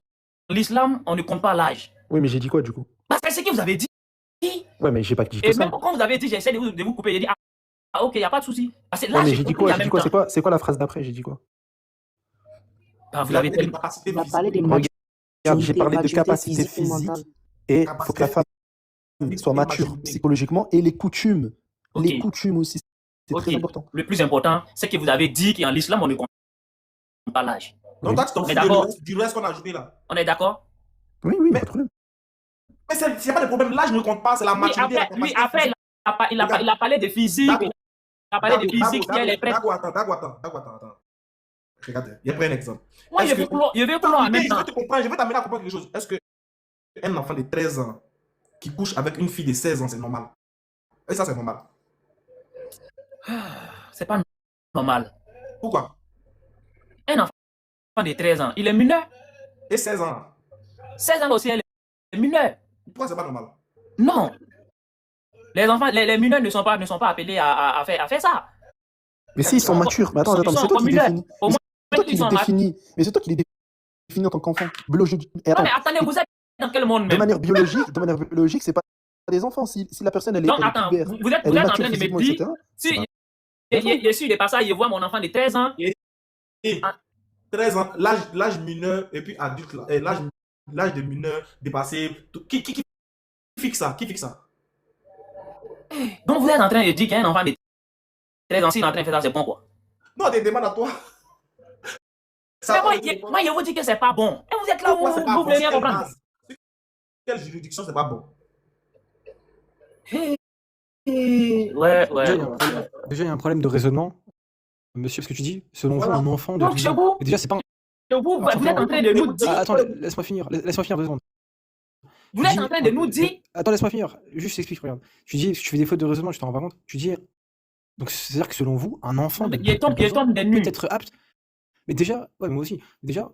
l'islam, on ne compte pas l'âge. Oui, mais j'ai dit quoi du coup? Parce que c'est ce que vous avez dit. Ouais, mais j'ai pas dit que ça. Et même quand vous avez dit, j'essaie de vous couper, j'ai dit, ah ok, il n'y a pas de souci. Parce que là, ouais, mais j'ai dit quoi? C'est quoi la phrase d'après? J'ai dit quoi? Bah, vous avez tellement... Regarde, j'ai parlé de capacité physique et il faut que la femme soit mature psychologiquement et les coutumes. Okay. Les coutumes aussi, c'est très important. Le plus important, c'est que vous avez dit qu'en l'islam, on ne compte pas l'âge. Donc, on est d'accord. Du reste qu'on a ajouté là. On est d'accord? Oui, pas de problème. Mais s'il n'y a pas de problème, l'âge ne compte pas, c'est la maturité. Après, il a parlé de physique. Il a parlé de physique. Attends. Regarde, il y a un exemple. Moi, je vais clore en même temps. Je vais t'amener à comprendre quelque chose. Est-ce qu'un enfant de 13 ans qui couche avec une fille de 16 ans, c'est normal? Et ça, c'est normal. C'est pas normal. Pourquoi? Un enfant de 13 ans, il est mineur. Et 16 ans? 16 ans aussi, elle est mineure. Pourquoi c'est pas normal? Non. Les enfants, les mineurs ne sont pas appelés à faire ça. Mais s'ils sont matures. Mais attends, c'est toi qui définis. Mais c'est toi qui les définis en tant qu'enfant. Biologique. Non, mais attendez, vous êtes dans quel monde même? De manière biologique, c'est pas des enfants. Si la personne, elle est. Non, attends, vous êtes en train de me dire. Si, il est sûr de passer, il voit mon enfant de 13 ans. 13 ans, l'âge mineur et puis adulte, l'âge de mineur dépassé. Qui fixe ça? Donc vous êtes en train de dire qu'un enfant de Les anciens sont en train de faire ça, c'est bon quoi. Non, des demandes à toi. Mais moi, je vous dis que c'est pas bon. Et vous êtes là, vous voulez rien comprendre. Quelle juridiction, c'est pas bon? Ouais. Déjà, il y a un problème de raisonnement. Monsieur, ce que tu dis, selon vous, un enfant de Donc, 12 chez ans. vous, Mais déjà, c'est pas un. vous êtes en train de nous dire. Attends, laisse-moi finir 2 secondes. Vous êtes en train de nous dire. Attends, laisse-moi finir. Juste, je t'explique, regarde. Tu dis, tu fais des fautes de raisonnement, je t'en rends pas compte. Tu dis. Donc, c'est-à-dire que selon vous, un enfant de 12 ans peut être apte. Mais déjà, ouais, moi aussi. Déjà,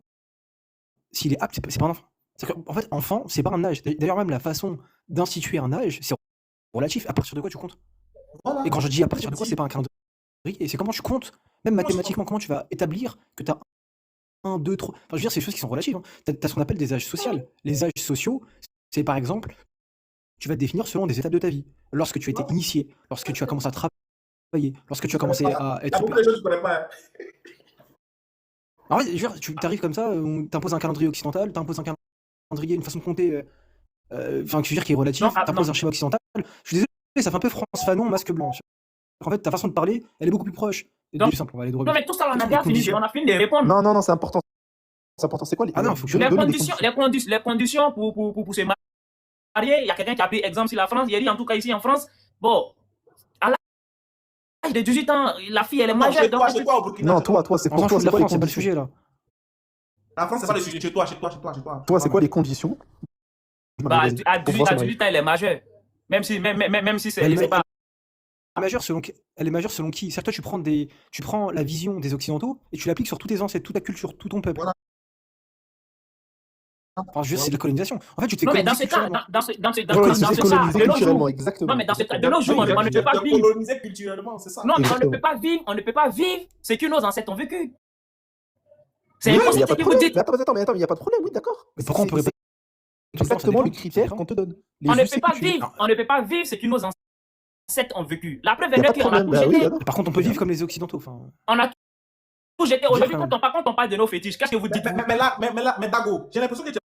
s'il est apte, c'est pas un enfant. C'est-à-dire qu'en fait, enfant, c'est pas un âge. D'ailleurs, même la façon d'instituer un âge, c'est relatif. À partir de quoi tu comptes? Voilà. Et quand je dis à partir de quoi, c'est pas un calendrier. C'est comment tu comptes, même mathématiquement, comment tu vas établir que tu as 1, 2, 3. Enfin, je veux dire, c'est des choses qui sont relatives. Hein. Tu as ce qu'on appelle des âges sociaux. Les âges sociaux, c'est par exemple, tu vas te définir selon des étapes de ta vie. Lorsque tu as été initié, lorsque tu as commencé à travailler, lorsque tu as commencé à être. Il y a beaucoup de choses que je connais pas. En fait, je veux dire, tu arrives comme ça, on t'impose un calendrier occidental, t'imposes un calendrier, une façon de compter, enfin, tu veux dire qui est relatif, t'imposes un schéma occidental. Je suis désolé, ça fait un peu France Fanon, masque blanc. En fait, ta façon de parler, elle est beaucoup plus proche. Donc, plus simple, on va aller droit. Non, mais tout ça, on a bien fini. On a fini de répondre. Non, c'est important. C'est important. C'est quoi les. Ah non, faut que les conditions pour se marier. Il y a quelqu'un qui a pris exemple sur la France. Il y a dit, en tout cas, ici en France, bon, à l'âge de 18 ans, la fille, elle est majeure. Non, toi, c'est pour toi. C'est pas le sujet là. La France, c'est pas le sujet. Chez toi. Toi, c'est quoi les conditions? À 18 ans, elle est majeure. Même si c'est pas. Elle est majeure selon qui? C'est-à-dire toi, tu prends la vision des Occidentaux et tu l'appliques sur tous tes ancêtres, toute ta culture, tout ton peuple. Voilà. Enfin, je veux dire, c'est de la colonisation. En fait, tu t'es Non, mais dans ce cas, exactement. Non, mais dans ce cas, de nos jours, on ne peut pas vivre. Coloniser culturellement, c'est ça. Non, mais on ne peut pas vivre ce que nos ancêtres ont vécu. C'est Oui, mais impossible que vous dites. Mais attends, il n'y a pas de problème, oui, d'accord. Mais pourquoi on pourrait pas. Exactement le critère qu'on te donne. On ne peut pas vivre ce que nos ancêtres ont vécu. La preuve est que on a tout jeté. Par contre, on peut vivre comme les Occidentaux. Enfin. On a tout jeté. Aujourd'hui, quand on parle de nos fétiches, qu'est-ce que vous dites? Mais Dago, j'ai l'impression que tu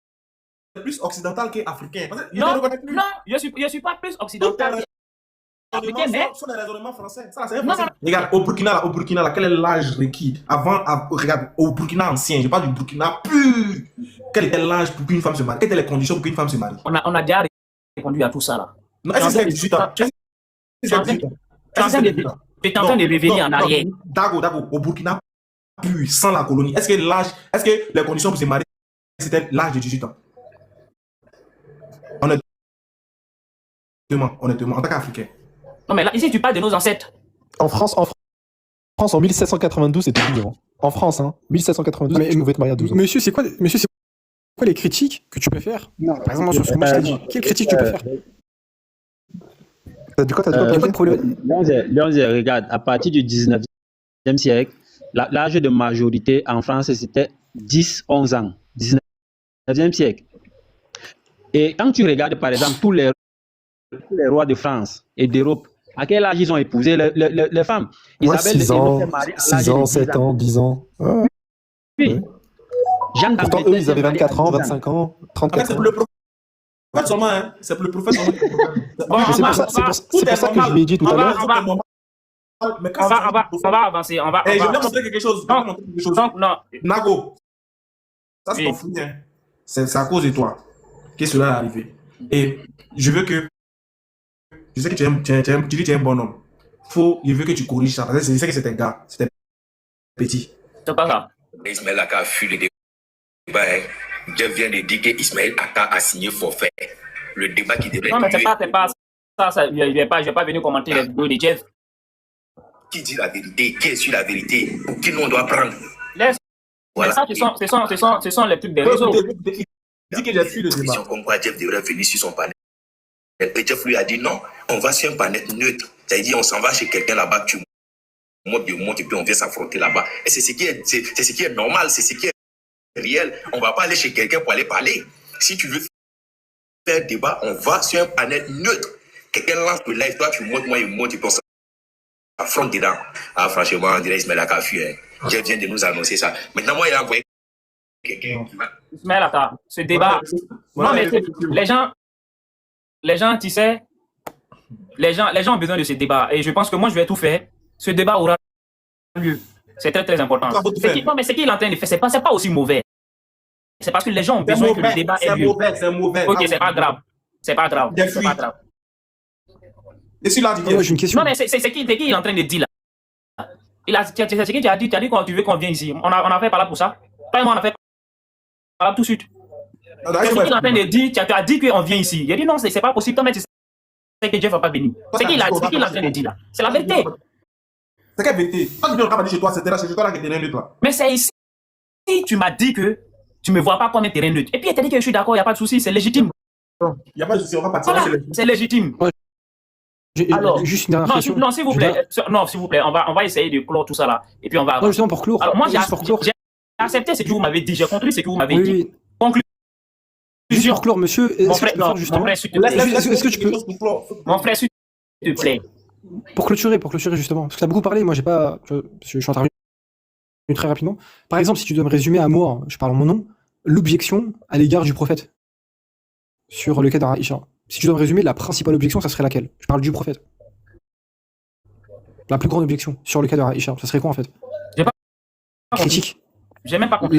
es plus occidental qu'africain. Non, je suis pas plus occidental. C'est des raisonnements français. Ça, c'est français. Regarde, au Burkina, quel est l'âge requis regarde, au Burkina ancien, je parle du Burkina pur. Quel était l'âge pour qu'une femme se marie? Quelles étaient les conditions pour qu'une femme se marie? On a déjà répondu à tout ça là. Non, est-ce que c'est 18 ans? Tu es en train de revenir en arrière. Dago, au Burkina pur, sans la colonie, est-ce que les conditions pour se marier, c'était l'âge de 18 ans? Honnêtement, en tant qu'Africain. Non, mais là, ici, tu parles de nos ancêtres. En France, en 1792, c'était 12 ans. En France, 1792, tu pouvais te marier à 12 ans. Monsieur, c'est quoi les critiques que tu peux faire? Par exemple, sur ce que moi je t'ai dit, quelles critiques tu peux faire? T'as dit quoi? Pas de problème. Regarde, à partir du 19e siècle, l'âge de majorité en France, c'était 10-11 ans. 19e siècle. Et quand tu regardes, par exemple, tous les rois de France et d'Europe, à quel âge ils ont épousé les femmes? Moi, 6 ans, 7 ans, 10 ans. Ouais. Oui. Pourtant, eux, ils avaient 24 ans, 25 ans, 34 ans. C'est pour le prophète seulement, hein. C'est pour le prophète seulement. C'est pour ça que je l'ai dit tout à l'heure. On va avancer. Je vais montrer quelque chose. Donc, non. Nago, ça c'est ton fou, hein. C'est à cause de toi que cela est arrivé. Et je sais que tu es un bon homme. Je veux que tu corriges ça. Parce que je sais que c'est un gars. C'était petit. C'est pas ça. Ismaël Aka fut le débat. Je viens de dire que Ismaël Aka a signé forfait. Le débat qui devait. Non, mais c'est pas ça. Je vais pas venir commenter les vidéos de Jeff. Qui dit la vérité? Qui est sur la vérité? Pour qui nous on doit prendre? Voilà. Mais ça, ce sont les trucs des réseaux. Il dit que j'ai fui le débat. Comme quoi Jeff devrait venir sur son panel. Et Jeff lui a dit non, on va sur un panel neutre. C'est-à-dire, on s'en va chez quelqu'un là-bas, tu montes, et puis on vient s'affronter là-bas. Et c'est ce qui est normal, c'est ce qui est réel. On ne va pas aller chez quelqu'un pour aller parler. Si tu veux faire un débat, on va sur un panel neutre. Quelqu'un lance le live, toi tu montes, moi je monte, et puis on s'affronte dedans. Ah, franchement, on dirait Ismaël Aka fui. Jeff vient de nous annoncer ça. Maintenant, moi, il a envoyé quelqu'un qui va. Ismaël Aka, ce débat. Non, mais les gens, tu sais, les gens ont besoin de ce débat. Et je pense que moi, je vais tout faire ce débat aura lieu. C'est très, très important. Non, mais ce qu'il est en train de faire, c'est pas aussi mauvais. C'est parce que les gens ont besoin que le débat ait lieu. C'est mauvais. Ok, c'est pas grave. C'est pas grave. C'est pas grave. Et si là, j'ai une question. Non, mais c'est qui il est en train de dire là? C'est ce qu'il a dit. Tu as dit quand tu veux qu'on vienne ici. On a fait par là pour ça. Toi et moi, on a fait par là tout de suite. C'est ce qu'il est en train de dire. Tu as dit qu'on vient ici. Il a dit non, c'est pas possible. Toi, mais tu sais que Jeff va pas venir. C'est qu'il est en train de dire là. C'est la vérité. C'est quelle vérité? Quand tu viens au chez toi, c'est chez toi là que tu es neutre là. Mais c'est ici. Tu m'as dit que tu me vois pas comme un terrain neutre. Et puis, il t'a dit que je suis d'accord, il n'y a pas de souci, c'est légitime. Il n'y a pas de souci, on va pas tirer. Voilà, c'est légitime. Alors, juste une dernière question. Non, s'il vous plaît. Non, s'il vous plaît, on va essayer de clore tout ça là. Et puis on va. Justement, pour clore. Alors, moi, j'ai accepté ce que vous m'avez dit. J'ai compris ce que vous m'avez dit. Conclusion. Juste pour clore, monsieur. Mon frère, est-ce que tu peux. Mon frère, s'il te plaît. Pour clôturer, justement. Parce que tu as beaucoup parlé, moi, j'ai pas. Je suis intervenu très rapidement. Par exemple, si tu dois me résumer à moi, je parle en mon nom, l'objection à l'égard du prophète sur le cas d'Aïcha. Si tu dois me résumer, la principale objection, ça serait laquelle? Je parle du prophète. La plus grande objection sur le cas d'Aïcha, ça serait quoi en fait? J'ai pas critique. J'ai même pas compris.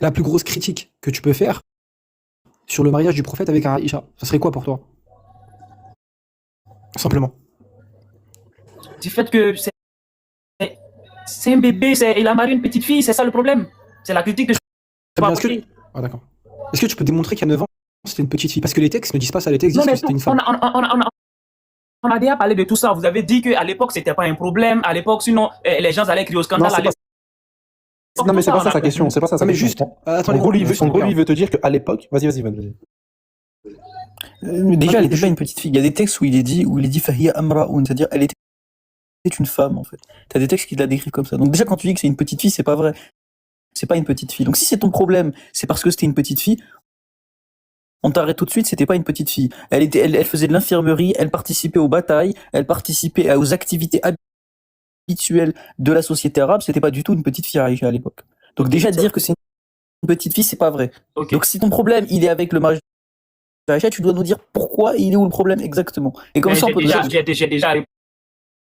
La plus grosse critique que tu peux faire sur le mariage du prophète avec Aïcha, ça serait quoi pour toi? Simplement. Du fait que c'est un bébé, il a marié une petite fille, c'est ça le problème. C'est la critique que je peux apporter. Ah d'accord. Est-ce que tu peux démontrer qu'à 9 ans, c'était une petite fille? Parce que les textes ne disent pas ça, les textes disent que c'était une femme. On a déjà parlé de tout ça. Vous avez dit qu'à l'époque, c'était pas un problème. À l'époque, sinon, les gens allaient crier au scandale. Non, mais c'est pas ça sa question. C'est pas ça sa question. Mais juste, en gros, lui, il veut te dire qu'à l'époque. Vas-y. Déjà, elle n'était pas une petite fille. Il y a des textes où il est dit Fahiya Amra'un, c'est-à-dire elle était une femme en fait. T'as des textes qui la décrivent comme ça. Donc déjà, quand tu dis que c'est une petite fille, c'est pas vrai. C'est pas une petite fille. Donc si c'est ton problème, c'est parce que c'était une petite fille, on t'arrête tout de suite, c'était pas une petite fille. Elle faisait de l'infirmerie, elle participait aux batailles, elle participait aux activités habituelles de la société arabe, c'était pas du tout une petite fille à l'époque. Donc déjà, dire que c'est une petite fille, c'est pas vrai. Okay. Donc si ton problème, il est avec le mariage d'Aïcha, tu dois nous dire pourquoi il est où le problème exactement. Et comme ça, on peut j'ai déjà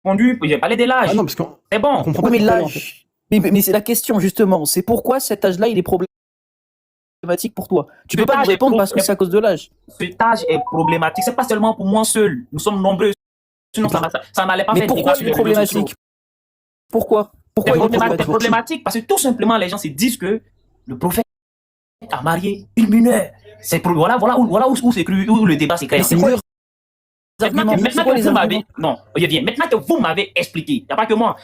répondu, j'ai parlé de l'âge. Ah non, parce que c'est bon. Oui, mais l'âge. Mais c'est la question justement, c'est pourquoi cet âge-là, il est problématique pour toi. Tu peux pas nous répondre parce que c'est à cause de l'âge. Cet âge est problématique, c'est pas seulement pour moi seul. Nous sommes nombreux. Sinon, ça n'allait pas faire. Mais pourquoi c'est problématique? Pourquoi c'est problématique parce que tout simplement, les gens se disent que le prophète a marié une mineure. Voilà où c'est cru, où le débat s'est créé. Maintenant que vous m'avez expliqué, il n'y a pas que moi.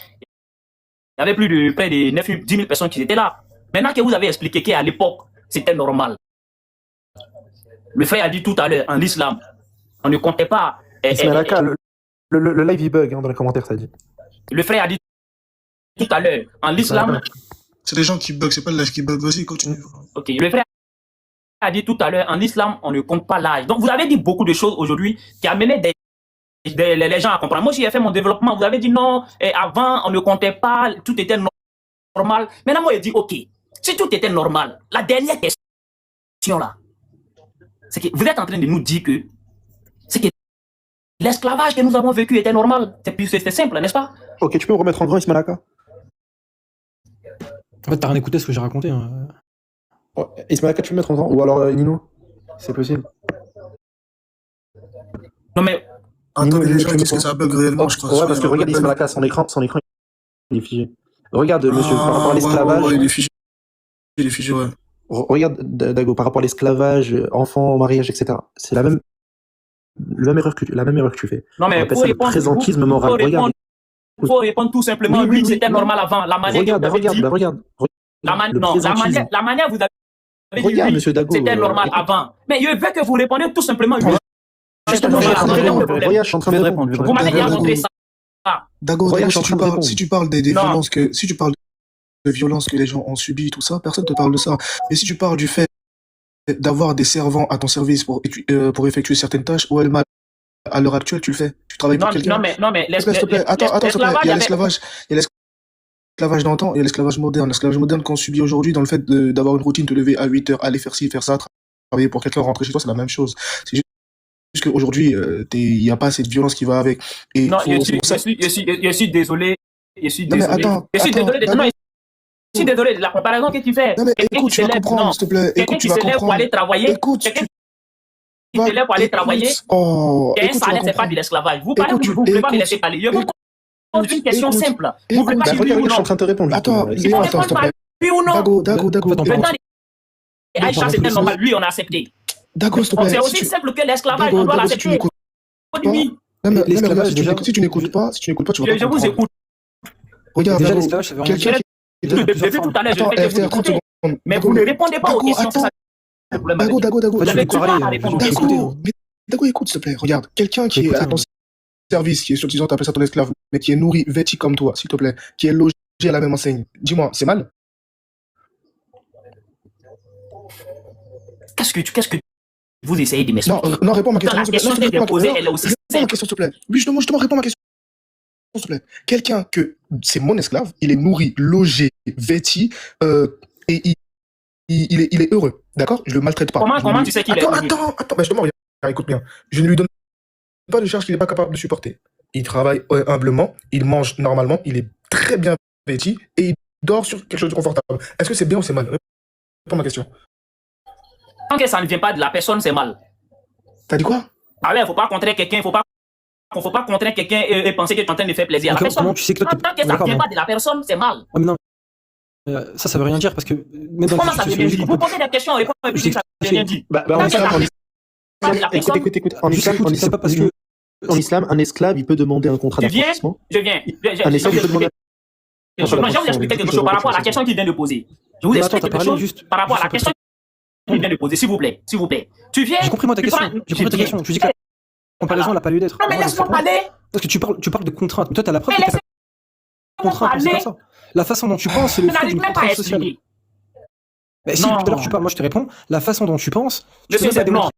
Il y avait plus de près de 10 000 personnes qui étaient là. Maintenant que vous avez expliqué qu'à l'époque, c'était normal. Le frère a dit tout à l'heure, en l'islam, on ne comptait pas. Le live il bug dans les commentaires, ça dit. Le frère a dit tout à l'heure, en l'islam. C'est les gens qui bug, c'est pas le live qui bug. Vas-y, continue. Ok, le frère a dit tout à l'heure, en islam, on ne compte pas l'âge. Donc vous avez dit beaucoup de choses aujourd'hui qui amenaient les gens à comprendre. Moi, j'ai fait mon développement. Vous avez dit non, et avant, on ne comptait pas, tout était normal. Maintenant, moi, je dis, ok, si tout était normal, la dernière question là, c'est que vous êtes en train de nous dire que c'est que l'esclavage que nous avons vécu était normal. C'est simple, n'est-ce pas? Ok, tu peux me remettre en grand, Ismailaka? En fait, t'as rien écouté ce que j'ai raconté. Hein. Ismailaka, tu peux me mettre en grand? Ou alors Nino? C'est possible. Non, mais. Attends, les gens disent que ça bug réellement, je crois. Ouais, parce que regarde Ismailaka, son écran, il est figé. Regarde, monsieur, par rapport à l'esclavage. Ouais, il est figé, ouais. Regarde, Dago, par rapport à l'esclavage, enfants, mariage, etc. C'est la même erreur que tu fais. Non, mais pour répondre, le présentisme moral. Regarde. Il faut répondre tout simplement, oui, c'était normal avant. La manière regarde. La manière vous avez dit, monsieur Dago, c'était normal avant. Mais je veux que vous répondiez tout simplement. Justement, je suis en train de répondre. Vous m'avez déjà montré ça. Dago, si tu parles des violences de violences que les gens ont subies, tout ça, personne ne te parle de ça. Mais si tu parles du fait d'avoir des servants à ton service pour effectuer certaines tâches, ou mal à l'heure actuelle, tu le fais. Tu travailles pour quelqu'un. Non, mais s'il te plaît. Attends, il y a l'esclavage. Il y a l'esclavage d'antan, il y a l'esclavage moderne. L'esclavage moderne qu'on subit aujourd'hui dans le fait d'avoir une routine, te lever à 8h, aller faire ci, faire ça, travailler pour quelqu'un, rentrer chez toi, c'est la même chose. C'est qu'aujourd'hui, il n'y a pas assez de violence qui va avec. Et Non, c'est pour ça. je suis désolé. Je suis Non, mais désolé. attends, Je suis attends, désolé. Non, je suis désolé de la comparaison que tu fais. non, mais Quelqu'un écoute, qui tu vas se lève, comprendre, non. s'il te plaît. Quelqu'un Écoute, tu qui vas se lève pour comprendre. aller travailler. Écoute, Quelqu'un tu qui se lève pour aller travailler. écoute. Oh, Et un écoute, tu vas salaire, c'est pas de comprendre. l'esclavage. Vous parlez, Écoute, vous ne pouvez pas me écoute, laisser parler. Je vous pose une écoute, question écoute, simple. Vous ne pouvez écoute. pas Bah, dire oui regarde, ou je suis en non. train de te répondre, Attends, justement. Il Léon, faut attends, s'il te répondre plaît. par oui ou non. Dago, Maintenant, Aïcha, c'était normal. Lui, on a accepté. Dago, s'il te plaît. C'est Si aussi tu... simple que l'esclavage. Dago, On doit Dago, si tu l'accepter. n'écoutes pas, non, mais L'esclavage, regarde, déjà, si tu n'écoutes pas, tu vas pas Je vous comprendre. écoute. Regarde, déjà, Dago, l'esclavage, ça veut rien quelqu'un dire. qui Déjà, il y a Depuis plusieurs tout formes. à l'heure, je Attends, fais que vous FR, 30 écoutez. secondes. Mais Dago, vous ne répondez pas aux Dago, questions. C'est attends. ça le problème avec Dago, vous. Dago, Ouais, Vous tu n'avez veux pas parler, à répondre aux je vais questions. t'écouter. Mais Dago, écoute, s'il te plaît. Regarde, quelqu'un qui est J'écoute, à ton service, qui est soi-disant, t'appelles ça ton esclave, mais qui est nourri, vêtu comme toi, s'il te plaît, qui est logé à la même enseigne. Dis-moi, c'est mal? Qu'est-ce que vous essayez de Non, m'expliquer? non, réponds à ma Quand question, la s'il te plaît. question Non, que s'il te j'ai plaît, posée, réponds elle est aussi à ma simple. question, s'il te plaît. Oui, justement, réponds à ma question, s'il te plaît. Quelqu'un que c'est mon esclave, il est nourri, logé, vêtu, et il est heureux, d'accord? Je le maltraite pas. Comment tu sais qu'il est heureux? Attends, bah, justement, regarde, écoute bien. Je ne lui donne pas de charge qu'il n'est pas capable de supporter. Il travaille humblement, il mange normalement, il est très bien vêtu et il dort sur quelque chose de confortable. Est-ce que c'est bien ou c'est mal? Réponds à ma question. Tant que ça ne vient pas de la personne, c'est mal. T'as dit quoi? Ah ouais, il ne faut pas contrer quelqu'un, il ne faut pas contrer quelqu'un et penser que tu es en train de faire plaisir à la personne. Comment tu sais que toi, Tant que ça ne vient pas de la personne, c'est mal. Ah, mais non. Ça veut rien dire parce que même dans Comment le ça veut cursus rien dire? sociologique, Vous posez des questions et répondez, et puis ça ne veut rien dire. Bah, Tant en que ça islam, ne vient pas de la personne, écoute. En islam, c'est pas parce que en islam, un esclave, il peut demander un contrat tu viens, d'affranchissement. je viens. Un esclave, il peut demander Je vais vous expliquer quelque chose par rapport à la question qu'il vient de poser. Je vous Mais explique attends, t'as quelque parlé chose juste- par rapport à la juste question qu'il vient de poser, s'il vous plaît. S'il vous plaît. Tu viens. j'ai compris moi ta tu question. prends- J'ai compris ta viens. question. Tu dis que la comparaison n'a pas lieu d'être. Non, mais Moi, je laisse-moi sais pas. parler. Parce que tu parles de contraintes. Mais toi, t'as la preuve Mais que t'as pas de contraintes. C'est parler. pas ça. La façon dont tu penses, c'est le Tu fruit n'arrives d'une même pas à contrainte sociale. expliquer. Mais si, Non. tout à l'heure tu parles, moi je te réponds. La façon dont tu penses, tu Monsieur peux pas Zebnon, démontrer.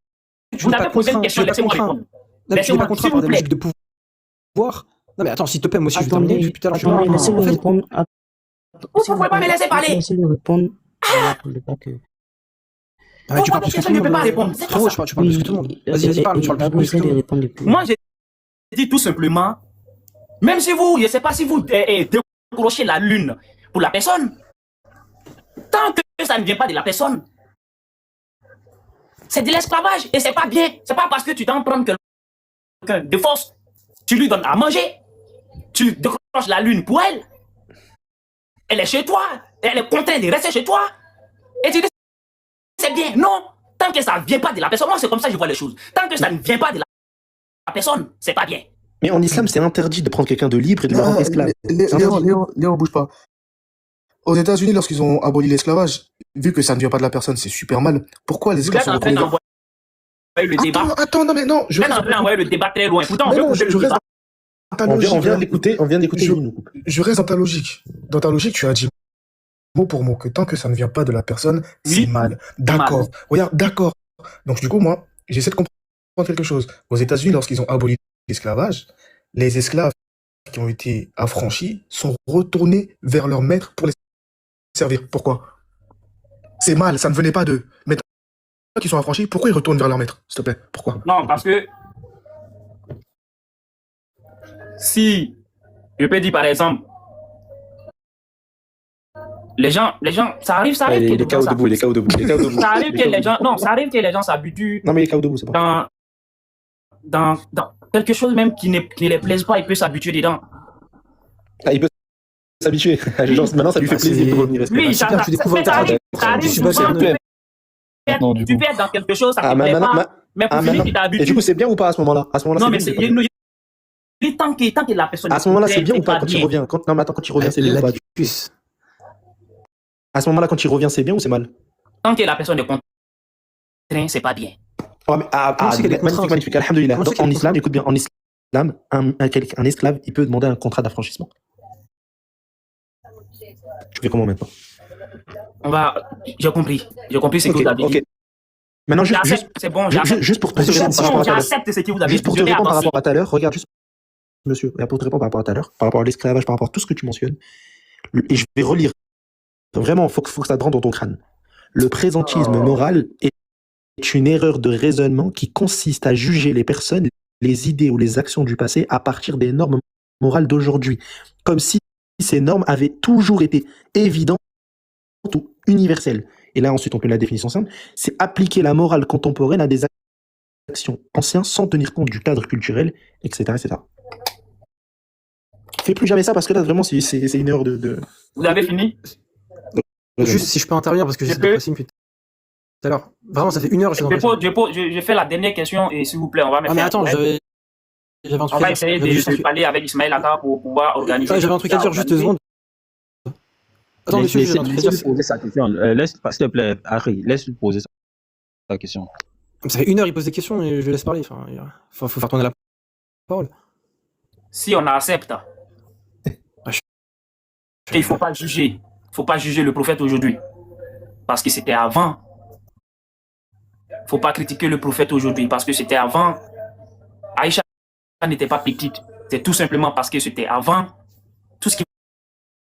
Tu vous n'es avez pas posé une contraint, question, tu n'es pas laissez-moi contraint. répondre. Non, mais tu n'es Laissez-moi, pas contraint s'il par vous des plaît. logiques de pouvoir. Non mais attends, s'il te plaît, moi aussi je vais terminer. Attendez, Depuis tout à l'heure, je attendez, parle. laissez-le En fait, répondre. Vous ne pouvez pas me laisser parler. Laissez-le répondre. Pour le cas que... ouais, tu Pourquoi parles plus des que tout le questions, je ne peux pas monde. répondre. C'est Frérot, pas tu parles plus que tout le monde. Vas-y, parle, tu parles Dago plus essaie que tout de le monde. répondre le plus. Moi, j'ai dit tout simplement, même si vous, je ne sais pas si vous décrochez la lune pour la personne, tant que ça ne vient pas de la personne, c'est de l'esclavage et c'est pas bien. C'est pas parce que tu t'en prends quelqu'un de force, tu lui donnes à manger, tu décroches la lune pour elle, elle est chez toi, elle est contrainte de rester chez toi, et tu dis c'est bien. Non, tant que ça ne vient pas de la personne, moi c'est comme ça que je vois les choses. Tant que ça ne vient pas de la personne, c'est pas bien. Mais en islam, c'est interdit de prendre quelqu'un de libre et de le rendre esclave. C'est interdit. Léon, bouge pas. Aux États-Unis, lorsqu'ils ont aboli l'esclavage, vu que ça ne vient pas de la personne, c'est super mal. Pourquoi les Vous esclaves êtes sont en train retournés d'envoyer le débat. Attends, non, mais non, Vous êtes en train d'envoyer le débat très loin. Pourtant, on Mais veut non, poser je le reste débat. dans ta On logique. vient d'écouter, Je- il nous coupe. Je reste dans ta logique. Dans ta logique, tu as dit mot pour mot que tant que ça ne vient pas de la personne, Oui. c'est mal. D'accord. Regarde, d'accord. Donc, du coup, moi, j'essaie de comprendre quelque chose. Aux États-Unis, lorsqu'ils ont aboli l'esclavage, les esclaves qui ont été affranchis sont retournés vers leur maître pour les servir. Pourquoi? C'est mal, ça ne venait pas d'eux. Mais qui sont affranchis, pourquoi ils retournent vers leur maître, s'il te plaît? Pourquoi? Non, parce que si je peux dire par exemple, les gens, ça arrive Il que est les KO gens debout, il est KO debout. Il est KO debout. ça arrive que les gens, non, ça arrive que les gens s'habituent Non, mais il est KO debout, c'est pas. dans quelque chose même qui ne les plaise pas, il peut s'habituer dedans. Ah, il peut s'habituer. Genre, maintenant, ça lui fait plaisir de revenir esclave. Oui, ça super, tu découvres ça arrive, ta- ça arrive tu suis souvent. passé, Non, du Tu coup. peux être dans quelque chose, ça Ah, te plaît pas, mais pour finir, maintenant. tu Et du t'habitues. coup, c'est bien ou pas à ce moment-là? À ce moment-là, Non, c'est mais bien c'est ou pas tant que la personne. À ce moment-là, c'est plaît, bien ou pas quand il bien. revient? Non, mais attends, quand il revient, c'est bien ou pas? puce. À ce moment-là, quand il revient, c'est bien ou c'est mal? Tant que la personne est contrainte, c'est pas bien. Oh, mais, Comment c'est qu'elle est magnifique, contrainte? magnifique. Alhamdoulilah. Comment c'est Donc, qu'elle en est islam, écoute bien, en islam, un esclave, il peut demander un contrat d'affranchissement. Tu fais comment maintenant? J'ai compris ce que Ok, vous avez dit. ok. Maintenant, J'accepte, c'est bon, j'accepte. juste pour te répondre par rapport à tout à l'heure. J'accepte ce que vous avez Juste dit. pour te Je vais répondre par avancer. rapport à tout à l'heure, regarde juste, monsieur, pour te répondre par rapport à tout à l'heure, par rapport à l'esclavage, par rapport à tout ce que tu mentionnes, et je vais relire. Vraiment, faut que ça te rentre dans ton crâne. Le présentisme moral est une erreur de raisonnement qui consiste à juger les personnes, les idées ou les actions du passé à partir des normes morales d'aujourd'hui, comme si ces normes avaient toujours été évidentes ou universelles. Et là, ensuite, on peut la définition simple, c'est appliquer la morale contemporaine à des actions anciennes sans tenir compte du cadre culturel, etc. etc. Fais plus jamais ça parce que là, vraiment, c'est une erreur de... Vous avez fini? Juste si je peux intervenir parce que j'ai passé une tout à l'heure. Vraiment, ça fait 1 heure que Je fais la dernière question et s'il vous plaît, on va me faire... mais attends, j'avais un truc on va essayer de parler avec Ismaël Aka pour pouvoir organiser... J'avais un truc à dire, juste 2 secondes. Attends, monsieur, j'ai un truc à dire. Laisse poser sa question. S'il te plaît, Harry, laisse-lui poser sa question. Ça fait 1 heure, il pose des questions et je le laisse parler. Enfin, faut faire tourner la parole. Si on accepte qu'il ne faut pas juger, il ne faut pas juger le prophète aujourd'hui, parce que c'était avant. Il ne faut pas critiquer le prophète aujourd'hui, parce que c'était avant. Aïcha n'était pas petite, c'est tout simplement parce que c'était avant. Tout ce que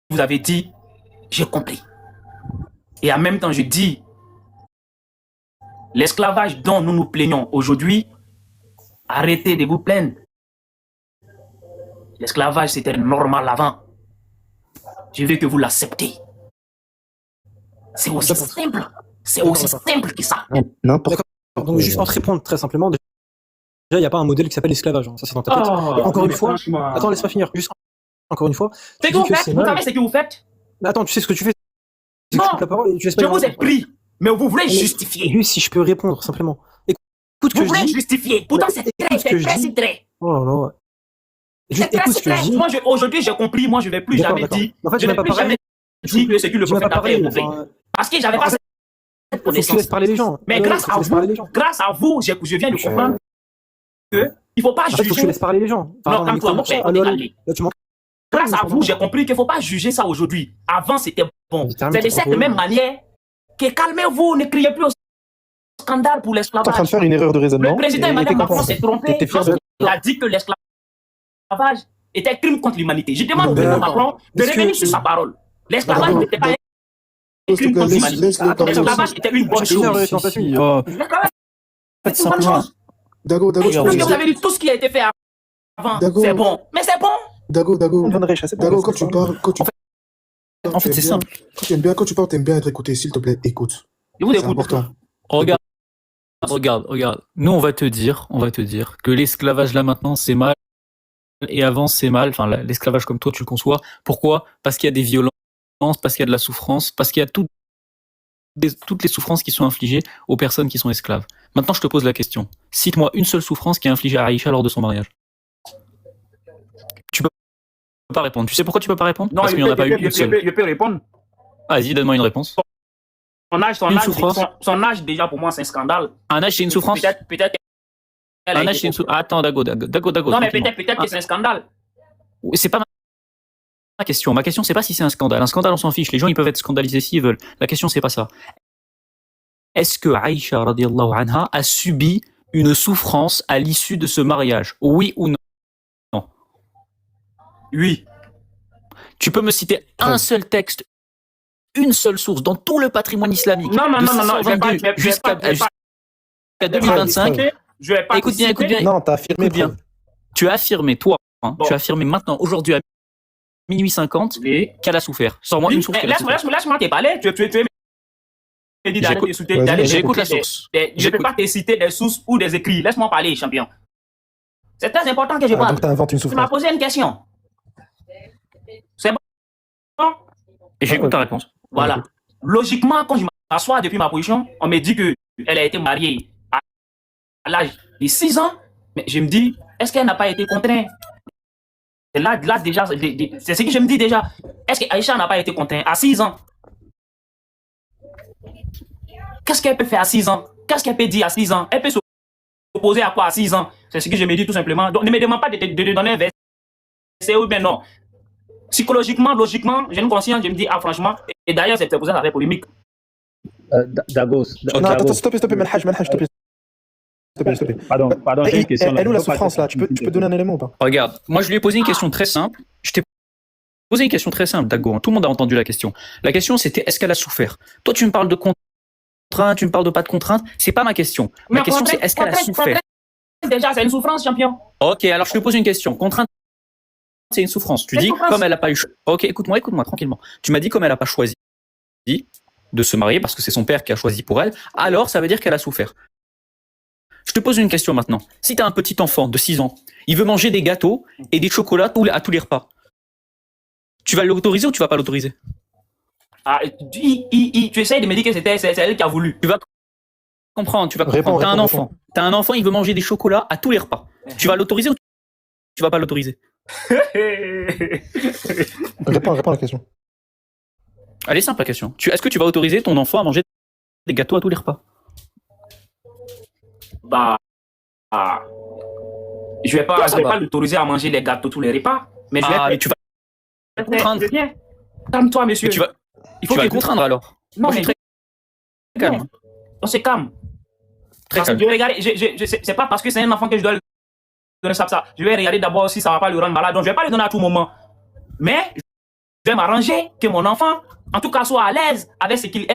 vous avez dit, j'ai compris. Et en même temps, je dis, l'esclavage dont nous nous plaignons aujourd'hui, arrêtez de vous plaindre. L'esclavage, c'était normal avant. Je veux que vous l'acceptez. C'est aussi simple. C'est aussi simple que ça. N'importe. Donc, juste pour te répondre très simplement, déjà, il n'y a pas un modèle qui s'appelle l'esclavage. Hein. Ça, c'est dans ta tête. Et encore une fois, attends, laisse-moi finir. Juste encore une fois. C'est que vous faites. Vous savez ce que vous faites? Mais attends, tu sais ce que tu fais? Non, la parole et je vous ai pris. Mais vous voulez justifier. Juste si je peux répondre, simplement. Écoute vous voulez justifier. Pourtant, c'est très très. Oh là là. Écoute ce que je dis. Moi, aujourd'hui, j'ai compris. Moi, je ne vais plus jamais dire. En fait, je ne vais plus jamais dire que c'est que le prophète a fait mauvais. Parce que j'avais pas cette connaissance. Laisse parler les gens. Mais grâce à vous, je viens de comprendre qu'il ne faut pas juger. Il faut que tu laisses parler les gens. Non, comme toi, mon père. Grâce à vous, j'ai compris qu'il ne faut pas juger ça aujourd'hui. Avant, c'était bon. C'est de cette même manière que calmez-vous, ne criez plus au scandale pour l'esclavage. Tu es en train de faire une erreur de raisonnement. Le président Emmanuel Macron s'est trompé. Il a dit que l'esclavage était un crime contre l'humanité. Je demande au président Macron de revenir sur sa parole. L'esclavage n'était pas un crime contre l'humanité. L'esclavage était une bonne chose. C'est une bonne chose. Dago, parce que vous avez dit tout ce qui a été fait avant. C'est bon. Mais c'est bon. Dago, quand tu parles, en fait, c'est simple. Quand tu parles, t'aimes bien être écouté. S'il te plaît, écoute. C'est important. Regarde. Nous, on va te dire que l'esclavage là maintenant, c'est mal. Et avant, c'est mal. Enfin, l'esclavage comme toi, tu le conçois. Pourquoi? Parce qu'il y a des violences, parce qu'il y a de la souffrance, parce qu'il y a toutes les souffrances qui sont infligées aux personnes qui sont esclaves. Maintenant, je te pose la question. Cite-moi une seule souffrance qui est infligée à Aïcha lors de son mariage. Tu peux pas répondre. Tu sais pourquoi tu peux pas répondre? Non, parce qu'il n'y en a pas eu une seule. Je peux répondre. Vas-y, donne-moi une réponse. Son âge, déjà, pour moi, c'est un scandale. Un âge, c'est une souffrance? Peut-être. Un âge, c'est une souffrance. Attends, Dago. Non, mais peut-être que c'est un scandale. C'est pas ma question. Ma question, c'est pas si c'est un scandale. Un scandale, on s'en fiche. Les gens, ils peuvent être scandalisés s'ils veulent. La question, c'est pas ça. Est-ce que Aïcha, radiallahu anha, a subi une souffrance à l'issue de ce mariage? Oui ou non? Oui. Tu peux me citer un seul texte, une seule source dans tout le patrimoine islamique? Non, jusqu'à 2025. Écoute bien. Non, t'as affirmé bien. Tu as affirmé, toi, tu as affirmé maintenant, aujourd'hui à minuit 50, qu'elle a souffert. Sors-moi une source. Laisse-moi te parler. Tu J'écoute la source. Je ne peux pas te citer des sources ou des écrits. Laisse-moi parler, champion. C'est très important que je parle. Donc t'inventes une Tu m'as souffrance. posé une question. C'est bon? Et j'écoute ta réponse. Voilà. Logiquement, quand je m'assois depuis ma position, on me dit qu'elle a été mariée à l'âge de 6 ans. Mais je me dis, est-ce qu'elle n'a pas été contrainte? Et là déjà, c'est ce que je me dis déjà. Est-ce qu'Aïcha n'a pas été contrainte à 6 ans? Qu'est-ce qu'elle peut faire à 6 ans? Qu'est-ce qu'elle peut dire à 6 ans? Elle peut s'opposer à quoi à 6 ans? C'est ce que je me dis tout simplement. Donc ne me demande pas de te donner un verset ou bien non. Psychologiquement, logiquement, j'ai une conscience, je me dis, franchement, et d'ailleurs, c'est pour ça que ça fait polémique. Dagos. Non, attends, stop, Melhaj, s'il te plaît. Pardon, j'ai une question. Elle est où la souffrance là? Tu peux donner un élément ou pas? Regarde, moi je lui ai posé une question très simple. Je t'ai posé une question très simple, Dago. Tout le monde a entendu la question. La question c'était est-ce qu'elle a souffert? Toi tu me parles de contrainte, tu me parles de pas de contrainte. C'est pas ma question. Ma question, c'est est-ce qu'elle a souffert? Déjà, c'est une souffrance, champion. Ok, alors je te pose une question. Contrainte, c'est une souffrance. Tu dis comme elle a pas eu. Ok, écoute-moi tranquillement. Tu m'as dit comme elle a pas choisi de se marier parce que c'est son père qui a choisi pour elle. Alors, ça veut dire qu'elle a souffert. Je te pose une question maintenant. Si tu as un petit enfant de 6 ans, il veut manger des gâteaux et des chocolats à tous les repas. Tu vas l'autoriser ou tu vas pas l'autoriser? Tu essayes de me dire que c'est elle qui a voulu. Tu vas comprendre, T'as un enfant. T'as un enfant, il veut manger des chocolats à tous les repas. Tu vas l'autoriser ou tu vas pas l'autoriser? Réponds à la question. Elle est simple la question. Est-ce que tu vas autoriser ton enfant à manger des gâteaux à tous les repas? Je vais pas l'autoriser à manger des gâteaux tous les repas. Mais mais tu vas contraindre. Calme-toi, monsieur. Il faut les contraindre alors. Non, moi, je suis très calme. On se calme. Très calme. C'est pas parce que c'est un enfant que je dois lui donner ça. Je vais regarder d'abord si ça va pas le rendre malade. Donc je vais pas lui donner à tout moment. Mais je vais m'arranger que mon enfant, en tout cas, soit à l'aise avec ce qu'il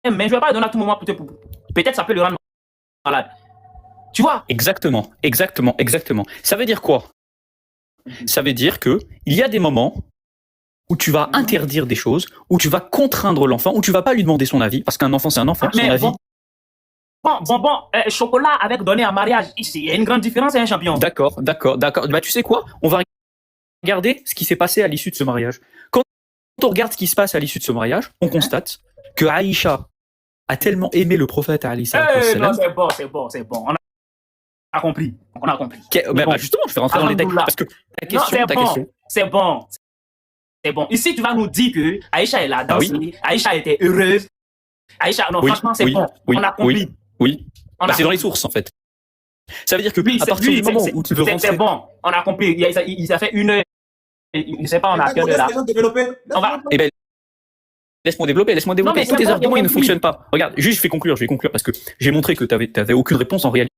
aime. Mais je vais pas lui donner à tout moment. Peut-être ça peut le rendre malade. Tu vois? Exactement. Ça veut dire quoi? Ça veut dire que il y a des moments où tu vas interdire des choses, où tu vas contraindre l'enfant, où tu vas pas lui demander son avis, parce qu'un enfant c'est un enfant, son avis. Chocolat avec donné en mariage, il y a une grande différence, un champion. D'accord. Bah tu sais quoi? On va regarder ce qui s'est passé à l'issue de ce mariage. Quand on regarde ce qui se passe à l'issue de ce mariage, on constate que Aïcha a tellement aimé le prophète alayhi salam. Non, c'est bon. On a compris. Justement, je vais rentrer dans les détails parce que ta question. C'est bon. Ici, tu vas nous dire que Aïcha est là, dansé. Aïcha était heureuse. Aïcha, non, franchement, c'est bon. On a compris. Oui. C'est dans les sources, en fait. Ça veut dire que à partir du moment où tu veux rentrer... C'est bon, on a compris. Il a fait 1 heure. Je sais pas, on a quelle heure là. Eh ben, laisse-moi développer. Tous tes arguments, ils ne fonctionnent pas. Regarde, juste, je vais conclure parce que j'ai montré que t'avais aucune réponse en réalité.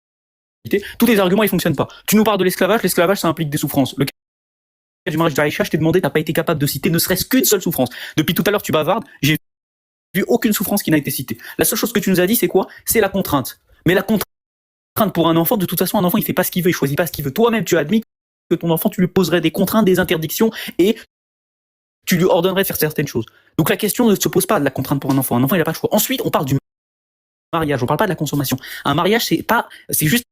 Tous tes arguments, ils fonctionnent pas. Tu nous parles de l'esclavage. L'esclavage, ça implique des souffrances. Le cas du mariage d'Aïcha, je t'ai demandé, t'as pas été capable de citer ne serait-ce qu'une seule souffrance. Depuis tout à l'heure, tu bavardes, j'ai vu aucune souffrance qui n'a été citée. La seule chose que tu nous as dit, c'est quoi? C'est la contrainte. Mais la contrainte pour un enfant, de toute façon, un enfant, il fait pas ce qu'il veut, il choisit pas ce qu'il veut. Toi-même, tu as admis que ton enfant, tu lui poserais des contraintes, des interdictions, et tu lui ordonnerais de faire certaines choses. Donc la question ne se pose pas de la contrainte pour un enfant. Un enfant, il n'a pas le choix. Ensuite, on parle du mariage, on parle pas de la consommation. Un mariage, c'est juste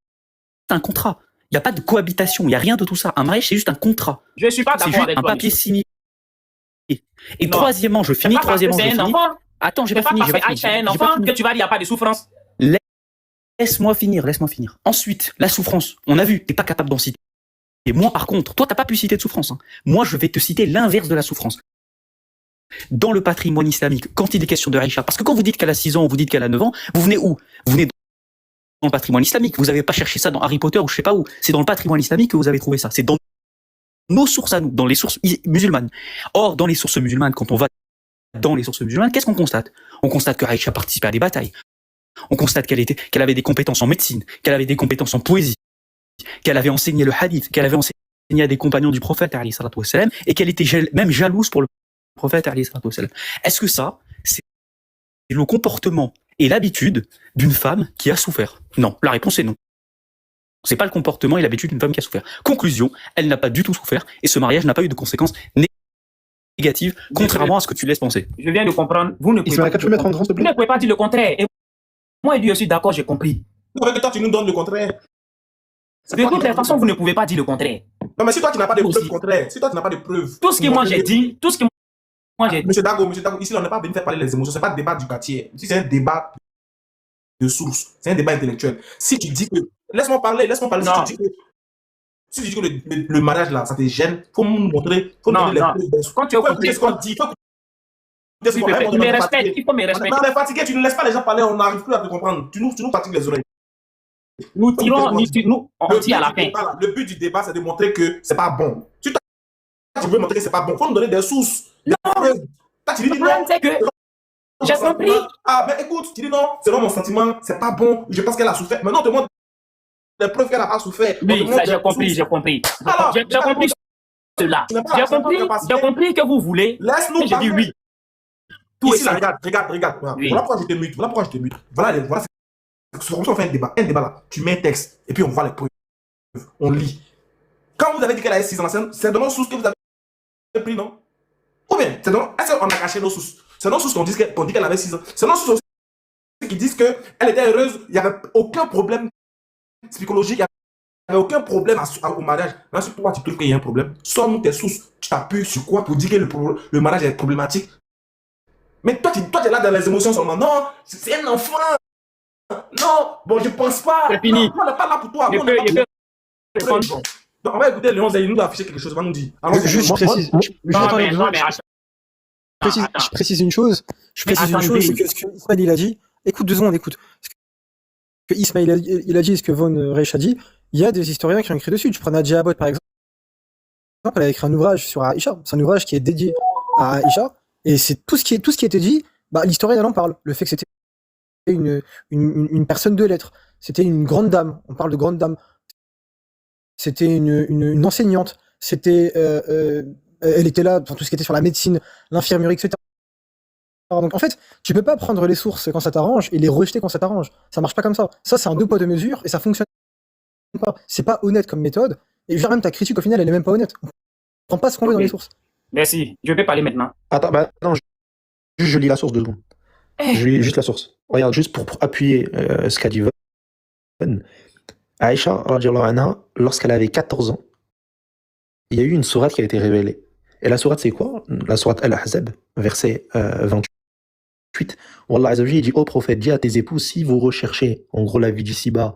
un contrat. Il n'y a pas de cohabitation, il n'y a rien de tout ça. Un mariage, c'est juste un contrat. Je suis pas d'accord avec toi. Un papier signé. Et troisièmement, je finis. Attends, j'ai pas fini. Aïcha est un enfant que tu vas dire, il n'y a pas de souffrance. Laisse-moi finir. Ensuite, la souffrance, on a vu, t'es pas capable d'en citer. Et moi, par contre, toi, t'as pas pu citer de souffrance. Moi, je vais te citer l'inverse de la souffrance. Dans le patrimoine islamique, quand il est question de Aïcha, parce que quand vous dites qu'elle a 6 ans, vous dites qu'elle a 9 ans, vous venez où? Vous venez dans le patrimoine islamique. Vous n'avez pas cherché ça dans Harry Potter ou je sais pas où. C'est dans le patrimoine islamique que vous avez trouvé ça. C'est dans nos sources à nous, dans les sources musulmanes. Or, dans les sources musulmanes, quand on va dans les sources musulmanes, qu'est-ce qu'on constate? On constate que Aïcha participait à des batailles. On constate qu'elle avait des compétences en médecine, qu'elle avait des compétences en poésie, qu'elle avait enseigné le hadith, qu'elle avait enseigné à des compagnons du prophète, alayhi salatu wassalam, et qu'elle était même jalouse pour le prophète, alayhi salatu wassalam. Est-ce que ça, c'est le comportement et l'habitude d'une femme qui a souffert? Non. La réponse est non. C'est pas le comportement et l'habitude d'une femme qui a souffert. Conclusion, elle n'a pas du tout souffert et ce mariage n'a pas eu de conséquences négatives, contrairement à ce que tu laisses penser. Je viens de comprendre. Vous ne pouvez pas dire le contraire. Et moi et lui aussi, d'accord, j'ai compris. Non, mais toi, tu nous donnes le contraire. De toutes les façons, vous ne pouvez pas dire le contraire. Non, mais si toi, tu n'as pas de preuves contraires, si toi, tu n'as pas de preuves. Tout ce que moi j'ai dit, Monsieur Dago, ici, on n'est pas venu faire parler les émotions, c'est pas un débat du quartier. Ici, c'est un débat de source, c'est un débat intellectuel. Si tu dis que. Laisse-moi parler. Si tu dis que le mariage là, ça te gêne, faut nous montrer, faut nous donner les preuves. Quand tu as compris ce qu'on dit, il me respecte, il faut me respecter. Non, mais fatigué, tu ne laisses pas les gens parler, on n'arrive plus à te comprendre. Tu nous fatigues les oreilles. On tire à la fin. Le but du débat, c'est de montrer que c'est pas bon. Si tu veux montrer que c'est pas bon, faut nous donner des sources. Non, tu dis non. C'est que j'ai compris. Ah, mais écoute, tu dis non, selon mon sentiment, c'est pas bon. Je pense qu'elle a souffert. Maintenant, on te montre les preuves qu'elle n'a pas souffert. Oui, ça, j'ai compris. J'ai compris cela. J'ai compris que vous voulez. Laisse-nous j'ai dit oui. tout est Ici, là, simple. regarde. Voilà, Oui. voilà pourquoi je te mute. Voilà, c'est comme si on fait un débat. Là. Tu mets un texte et puis on voit les preuves. On lit. Quand vous avez dit qu'elle avait 6 ans, c'est de nos sources que vous avez pris, non? Ou bien, est-ce qu'on a caché nos sources? C'est nos sources qu'on dit qu'elle avait 6 ans. C'est nos sources aussi qui disent qu'elle était heureuse, il n'y avait aucun problème psychologique, il n'y avait aucun problème au mariage. Là, sur toi, tu trouves qu'il y a un problème. Sors-nous tes sources. Tu t'appuies sur quoi pour dire que le mariage est problématique? Mais toi, tu es là dans les émotions seulement. Non, c'est un enfant. Non, bon, je pense pas. C'est fini. Non, on n'est pas là pour toi. Je On n'est pas peux pour répondre. Donc, on va écouter Léon Zay, il nous a affiché quelque chose, il va nous dire. Alors, Juste, je précise. Non, mais Je précise une chose. C'est que ce que Ismaël il a dit. Écoute 2 secondes, écoute. Ce que Ismaël il a dit et ce que Von Reich a dit, il y a des historiens qui ont écrit dessus. Tu prends Nadia Abbott par exemple, elle a écrit un ouvrage sur Aïcha. C'est un ouvrage qui est dédié à Aïcha. Et c'est tout ce qui a été dit, l'historien elle en parle. Le fait que c'était une personne de lettres. C'était une grande dame. On parle de grande dame. C'était une enseignante. C'était elle était là pour tout ce qui était sur la médecine, l'infirmerie, etc. Donc en fait, tu peux pas prendre les sources quand ça t'arrange et les rejeter quand ça t'arrange. Ça marche pas comme ça. Ça, c'est un 2 poids 2 mesures et ça fonctionne pas. C'est pas honnête comme méthode. Et même ta critique, au final, elle est même pas honnête. On prend pas ce qu'on veut dans les sources. Merci. Je vais parler maintenant. Attends, non, je lis la source 2 secondes. Je lis juste la source. Regarde, juste pour appuyer ce qu'a dit Von. Aïcha, radiallahu anha, lorsqu'elle avait 14 ans, il y a eu une sourate qui a été révélée. Et la sourate, c'est quoi? La sourate Al-Ahzab, verset 28. Wallah Azza wa Jalla, il dit ô prophète, dis à tes époux, si vous recherchez, en gros, la vie d'ici-bas,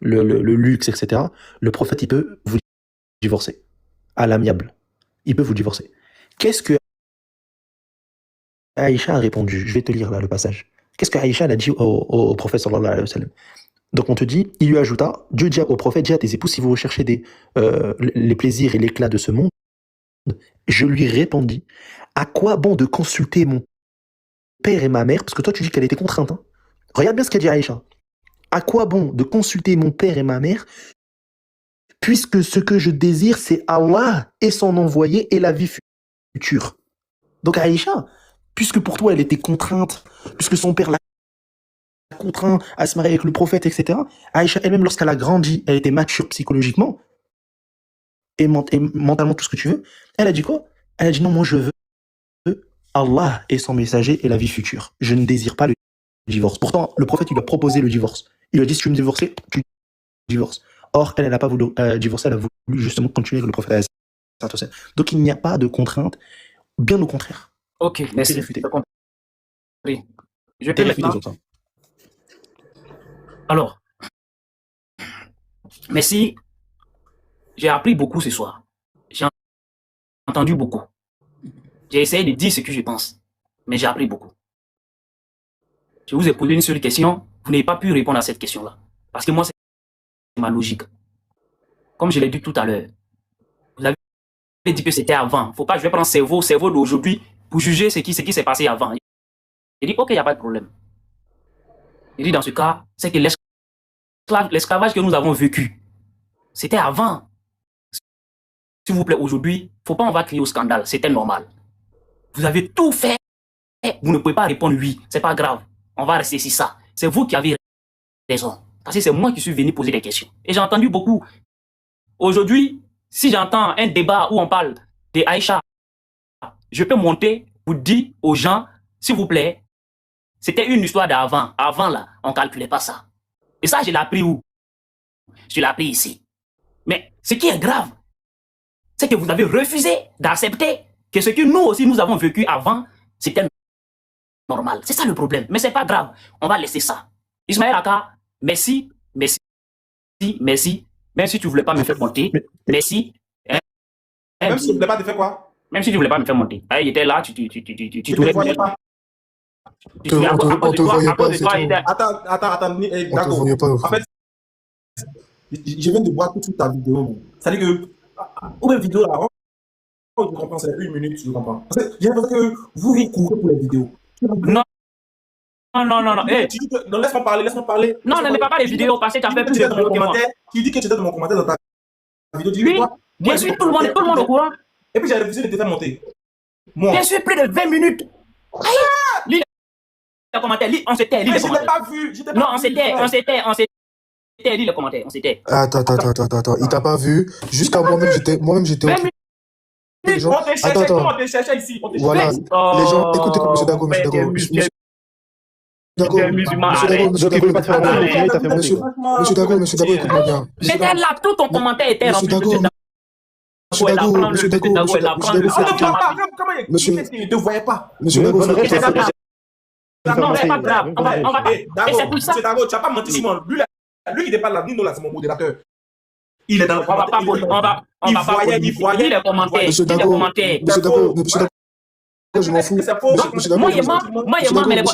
le luxe, etc., le prophète, il peut vous divorcer. À l'amiable. Il peut vous divorcer. Qu'est-ce que Aïcha a répondu? Je vais te lire là le passage. Qu'est-ce que Aïcha a dit au prophète sallallahu alayhi wa sallam? Donc on te dit, il lui ajouta, Dieu dit au prophète, dis à tes époux, si vous recherchez les plaisirs et l'éclat de ce monde, je lui répondis, à quoi bon de consulter mon père et ma mère, parce que toi tu dis qu'elle était contrainte. Hein. Regarde bien ce qu'a dit Aïcha. À quoi bon de consulter mon père et ma mère, puisque ce que je désire, c'est Allah et son envoyé et la vie future. Donc Aïcha, puisque pour toi elle était contrainte, puisque son père l'a contraint à se marier avec le prophète, etc. Aïcha elle-même, lorsqu'elle a grandi, elle était mature psychologiquement et mentalement, tout ce que tu veux. Elle a dit quoi? Elle a dit non, moi je veux Allah et son messager et la vie future. Je ne désire pas le divorce. Pourtant, le prophète, il lui a proposé le divorce. Il lui a dit, si tu veux me divorcer, tu divorces. Or, elle n'a pas voulu divorcer, elle a voulu justement continuer avec le prophète. Donc, il n'y a pas de contrainte, bien au contraire. Ok, merci. Je peux maintenant. Alors, merci. J'ai appris beaucoup ce soir. J'ai entendu beaucoup. J'ai essayé de dire ce que je pense, mais j'ai appris beaucoup. Je vous ai posé une seule question. Vous n'avez pas pu répondre à cette question-là. Parce que moi, c'est ma logique. Comme je l'ai dit tout à l'heure, vous avez dit que c'était avant. Faut pas, je vais prendre cerveau d'aujourd'hui pour juger ce qui s'est passé avant. J'ai dit, ok, il n'y a pas de problème. J'ai dit, dans ce cas, c'est que l'esclavage que nous avons vécu, c'était avant. S'il vous plaît, aujourd'hui, faut pas on va crier au scandale. C'était normal. Vous avez tout fait. Vous ne pouvez pas répondre oui. C'est pas grave. On va rester sur ça. C'est vous qui avez raison. Parce que c'est moi qui suis venu poser des questions. Et j'ai entendu beaucoup. Aujourd'hui, si j'entends un débat où on parle de Aïcha, je peux monter pour dire aux gens, s'il vous plaît, c'était une histoire d'avant. Avant, là, on ne calculait pas ça. Et ça, je l'ai appris où? Je l'ai appris ici. Mais ce qui est grave, c'est que vous avez refusé d'accepter que ce que nous aussi nous avons vécu avant, c'était normal. C'est ça le problème. Mais c'est pas grave. On va laisser ça. Ismaël Aka, merci. Même si tu voulais pas me faire monter, merci. Même si tu voulais pas te faire quoi? Même si tu voulais pas me faire monter. Il était là, tu te voyais pas. On te voyait pas, c'est tout. Attends, d'accord. En fait, je viens de voir toute ta vidéo. C'est-à-dire que, ou même vidéo là, je comprends, c'est 1 minute, je comprends. Parce que j'ai l'impression que vous courez pour les vidéos. Non. Hey. Non, laisse-moi parler. Non, ne pas les vidéos parce que tu as fait plus de vidéos. Tu dis que tu étais dans mon commentaire dans ta vidéo. Oui, bien sûr, tout le monde au courant. Et puis j'ai refusé de te faire monter. Moi. Bien sûr, plus de 20 minutes. Lis les commentaires, on s'était, lis Mais les je l'ai commentaires. pas vu. Non, on s'était, lis les commentaires, on s'était. Attends. Il t'a pas vu. Jusqu'à moi-même, j'étais occupé. Les gens... On te cherchait, Attends. comment on te cherchait ici? Voilà. Les gens, écoutez, monsieur Dago, monsieur Dago. Monsieur Dago, écoute-moi bien. J'étais là, tout ton commentaire était rempli. Monsieur Dago, Monsieur Dago, il ne te voyait pas. Monsieur Dago, Non, c'est pas grave. On va. Et c'est pour ça. Monsieur Dago, tu n'as pas menti, Simon. Lui, il n'est pas là. Nous, là, c'est mon modérateur. Il est dans le commentaire. Il voyait les commentaires. Monsieur Dago, je m'en fous. Moi, les commentaires.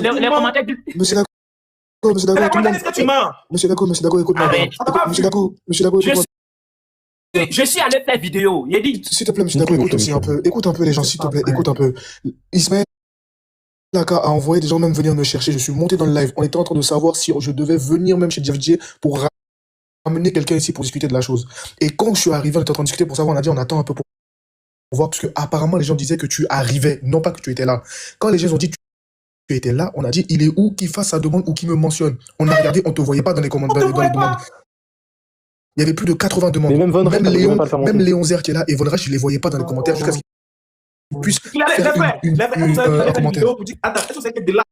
Monsieur Dago, écoute-moi bien. Monsieur Dago, écoute-moi. Je suis allé faire vidéo. Il a dit. S'il te plaît, monsieur Dago, écoute aussi un peu. Écoute un peu les gens, s'il te plaît. Écoute un peu. Ismaël Laka a envoyé des gens même venir me chercher. Je suis monté dans le live. On était en train de savoir si je devais venir même chez DJ pour ramener quelqu'un ici pour discuter de la chose. Et quand je suis arrivé, on était en train de discuter pour savoir. On a dit on attend un peu pour voir. Parce que apparemment les gens disaient que tu arrivais, non pas que tu étais là. Quand les gens ont dit que tu étais là, on a dit il est où qu'il fasse sa demande ou qu'il me mentionne. On a regardé, on te voyait pas dans les commandes. Dans les demandes. Il y avait plus de 80 demandes. Même Léon Zer qui est là et Von Rach, je les voyais pas dans les commentaires jusqu'à ce qu'ils puissent faire un commentaire. Attends, est-ce que c'est que de là,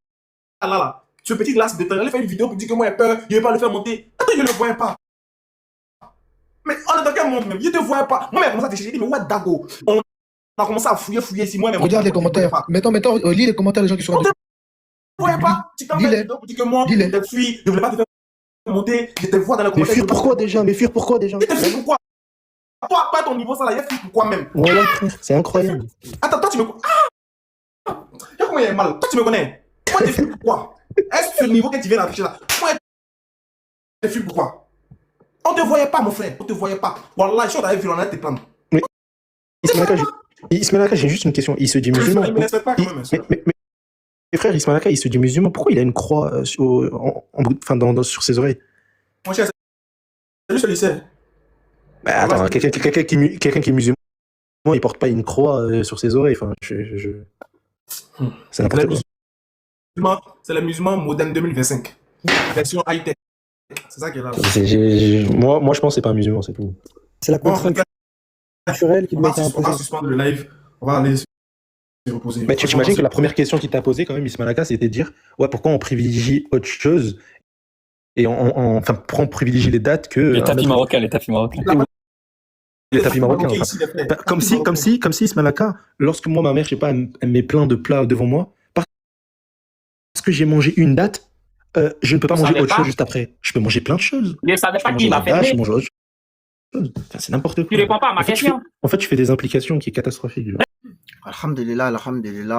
ce petit glace de temps, elle fait une vidéo pour dire que moi j'ai peur, je vais pas le faire monter. Attends, je ne le voyais pas. Mais on est dans quel monde même? Je ne te voyais pas. Moi, j'ai commencé à te chercher, mais what Dago? On a commencé à fouiller ici. Moi, regarde les commentaires. Mettons, lis les commentaires des gens qui sont là. On ne te voyait pas. Tu t'en fais une vidéo pour dire que moi, je te fuis, je ne voulais pas te faire monter, je te vois dans les commentaires. Mais fuir pourquoi déjà? Je te fuis pourquoi? Toi, pas ton niveau, ça là, il fuis pourquoi même? Voilà, c'est incroyable. Attends, toi, tu me connais. Ah! Regarde comment il est mal. Toi, tu me connais. Moi, tu fuis pourquoi? Est-ce que le niveau que tu viens d'afficher là? Moi, tu fuis pourquoi? On te voyait pas, mon frère. On te voyait pas. Wallah, je suis dans on allait te prendre. Mais Ismaël Laka, j'ai juste une question. Il se dit musulman. Il me respecte pas quand même. Mais frère, Ismaël Laka, il se dit musulman. Pourquoi il a une croix sur ses oreilles? Mon cher, c'est lui, celui-ci. Bah, attends, quelqu'un qui est musulman, il porte pas une croix sur ses oreilles. Enfin, c'est n'importe quoi. C'est le musulman moderne 2025. Version high-tech. C'est ça qui est là. Moi, je pense que c'est pas un musulman, c'est tout. C'est la contrainte naturelle qui doit être imposée. On va suspendre le live. On va aller se reposer. Mais tu t'imagines que la première question qu'il t'a posée, quand même, Ismaël Laka, c'était de dire ouais, pourquoi on privilégie autre chose et enfin, pourquoi on privilégie les dates que. Les tapis marocains. Les tapis marocains. Enfin, comme si Ismaël Laka, lorsque moi, ma mère, je sais pas, elle met plein de plats devant moi, parce que j'ai mangé une date, je ne peux pas manger autre chose juste après. Je peux manger plein de choses. Je ne savais pas qui m'a fait. Je mange autre chose. Enfin, c'est n'importe quoi. Tu ne réponds pas à ma question. En fait, tu fais des implications qui est catastrophique. Alhamdulillah, Rabbil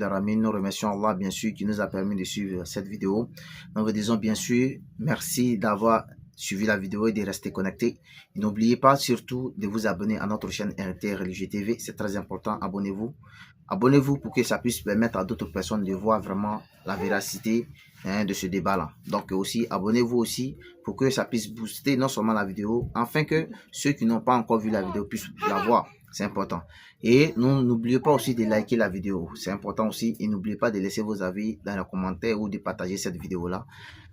Alamin. Nous remercions Allah, bien sûr, qui nous a permis de suivre cette vidéo. Nous vous disons, bien sûr, merci d'avoir suivi la vidéo et de rester connecté. N'oubliez pas surtout de vous abonner à notre chaîne RT Religieux TV. C'est très important. Abonnez-vous. Abonnez-vous pour que ça puisse permettre à d'autres personnes de voir vraiment la véracité de ce débat-là. Donc aussi, abonnez-vous aussi pour que ça puisse booster non seulement la vidéo, afin que ceux qui n'ont pas encore vu la vidéo puissent la voir. C'est important. Et n'oubliez pas aussi de liker la vidéo. C'est important aussi. Et n'oubliez pas de laisser vos avis dans les commentaires ou de partager cette vidéo-là.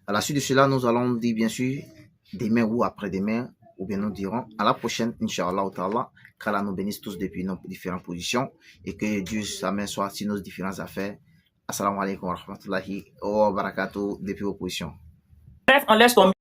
À la suite de cela, nous allons dire bien sûr demain ou après-demain, ou bien nous dirons à la prochaine, Inch'Allah ta'ala, qu'Allah nous bénisse tous depuis nos différentes positions et que Dieu s'amène soit sur nos différentes affaires. Assalamu alaikum wa rahmatullahi wa barakatuh depuis vos positions. Bref, on laisse tomber.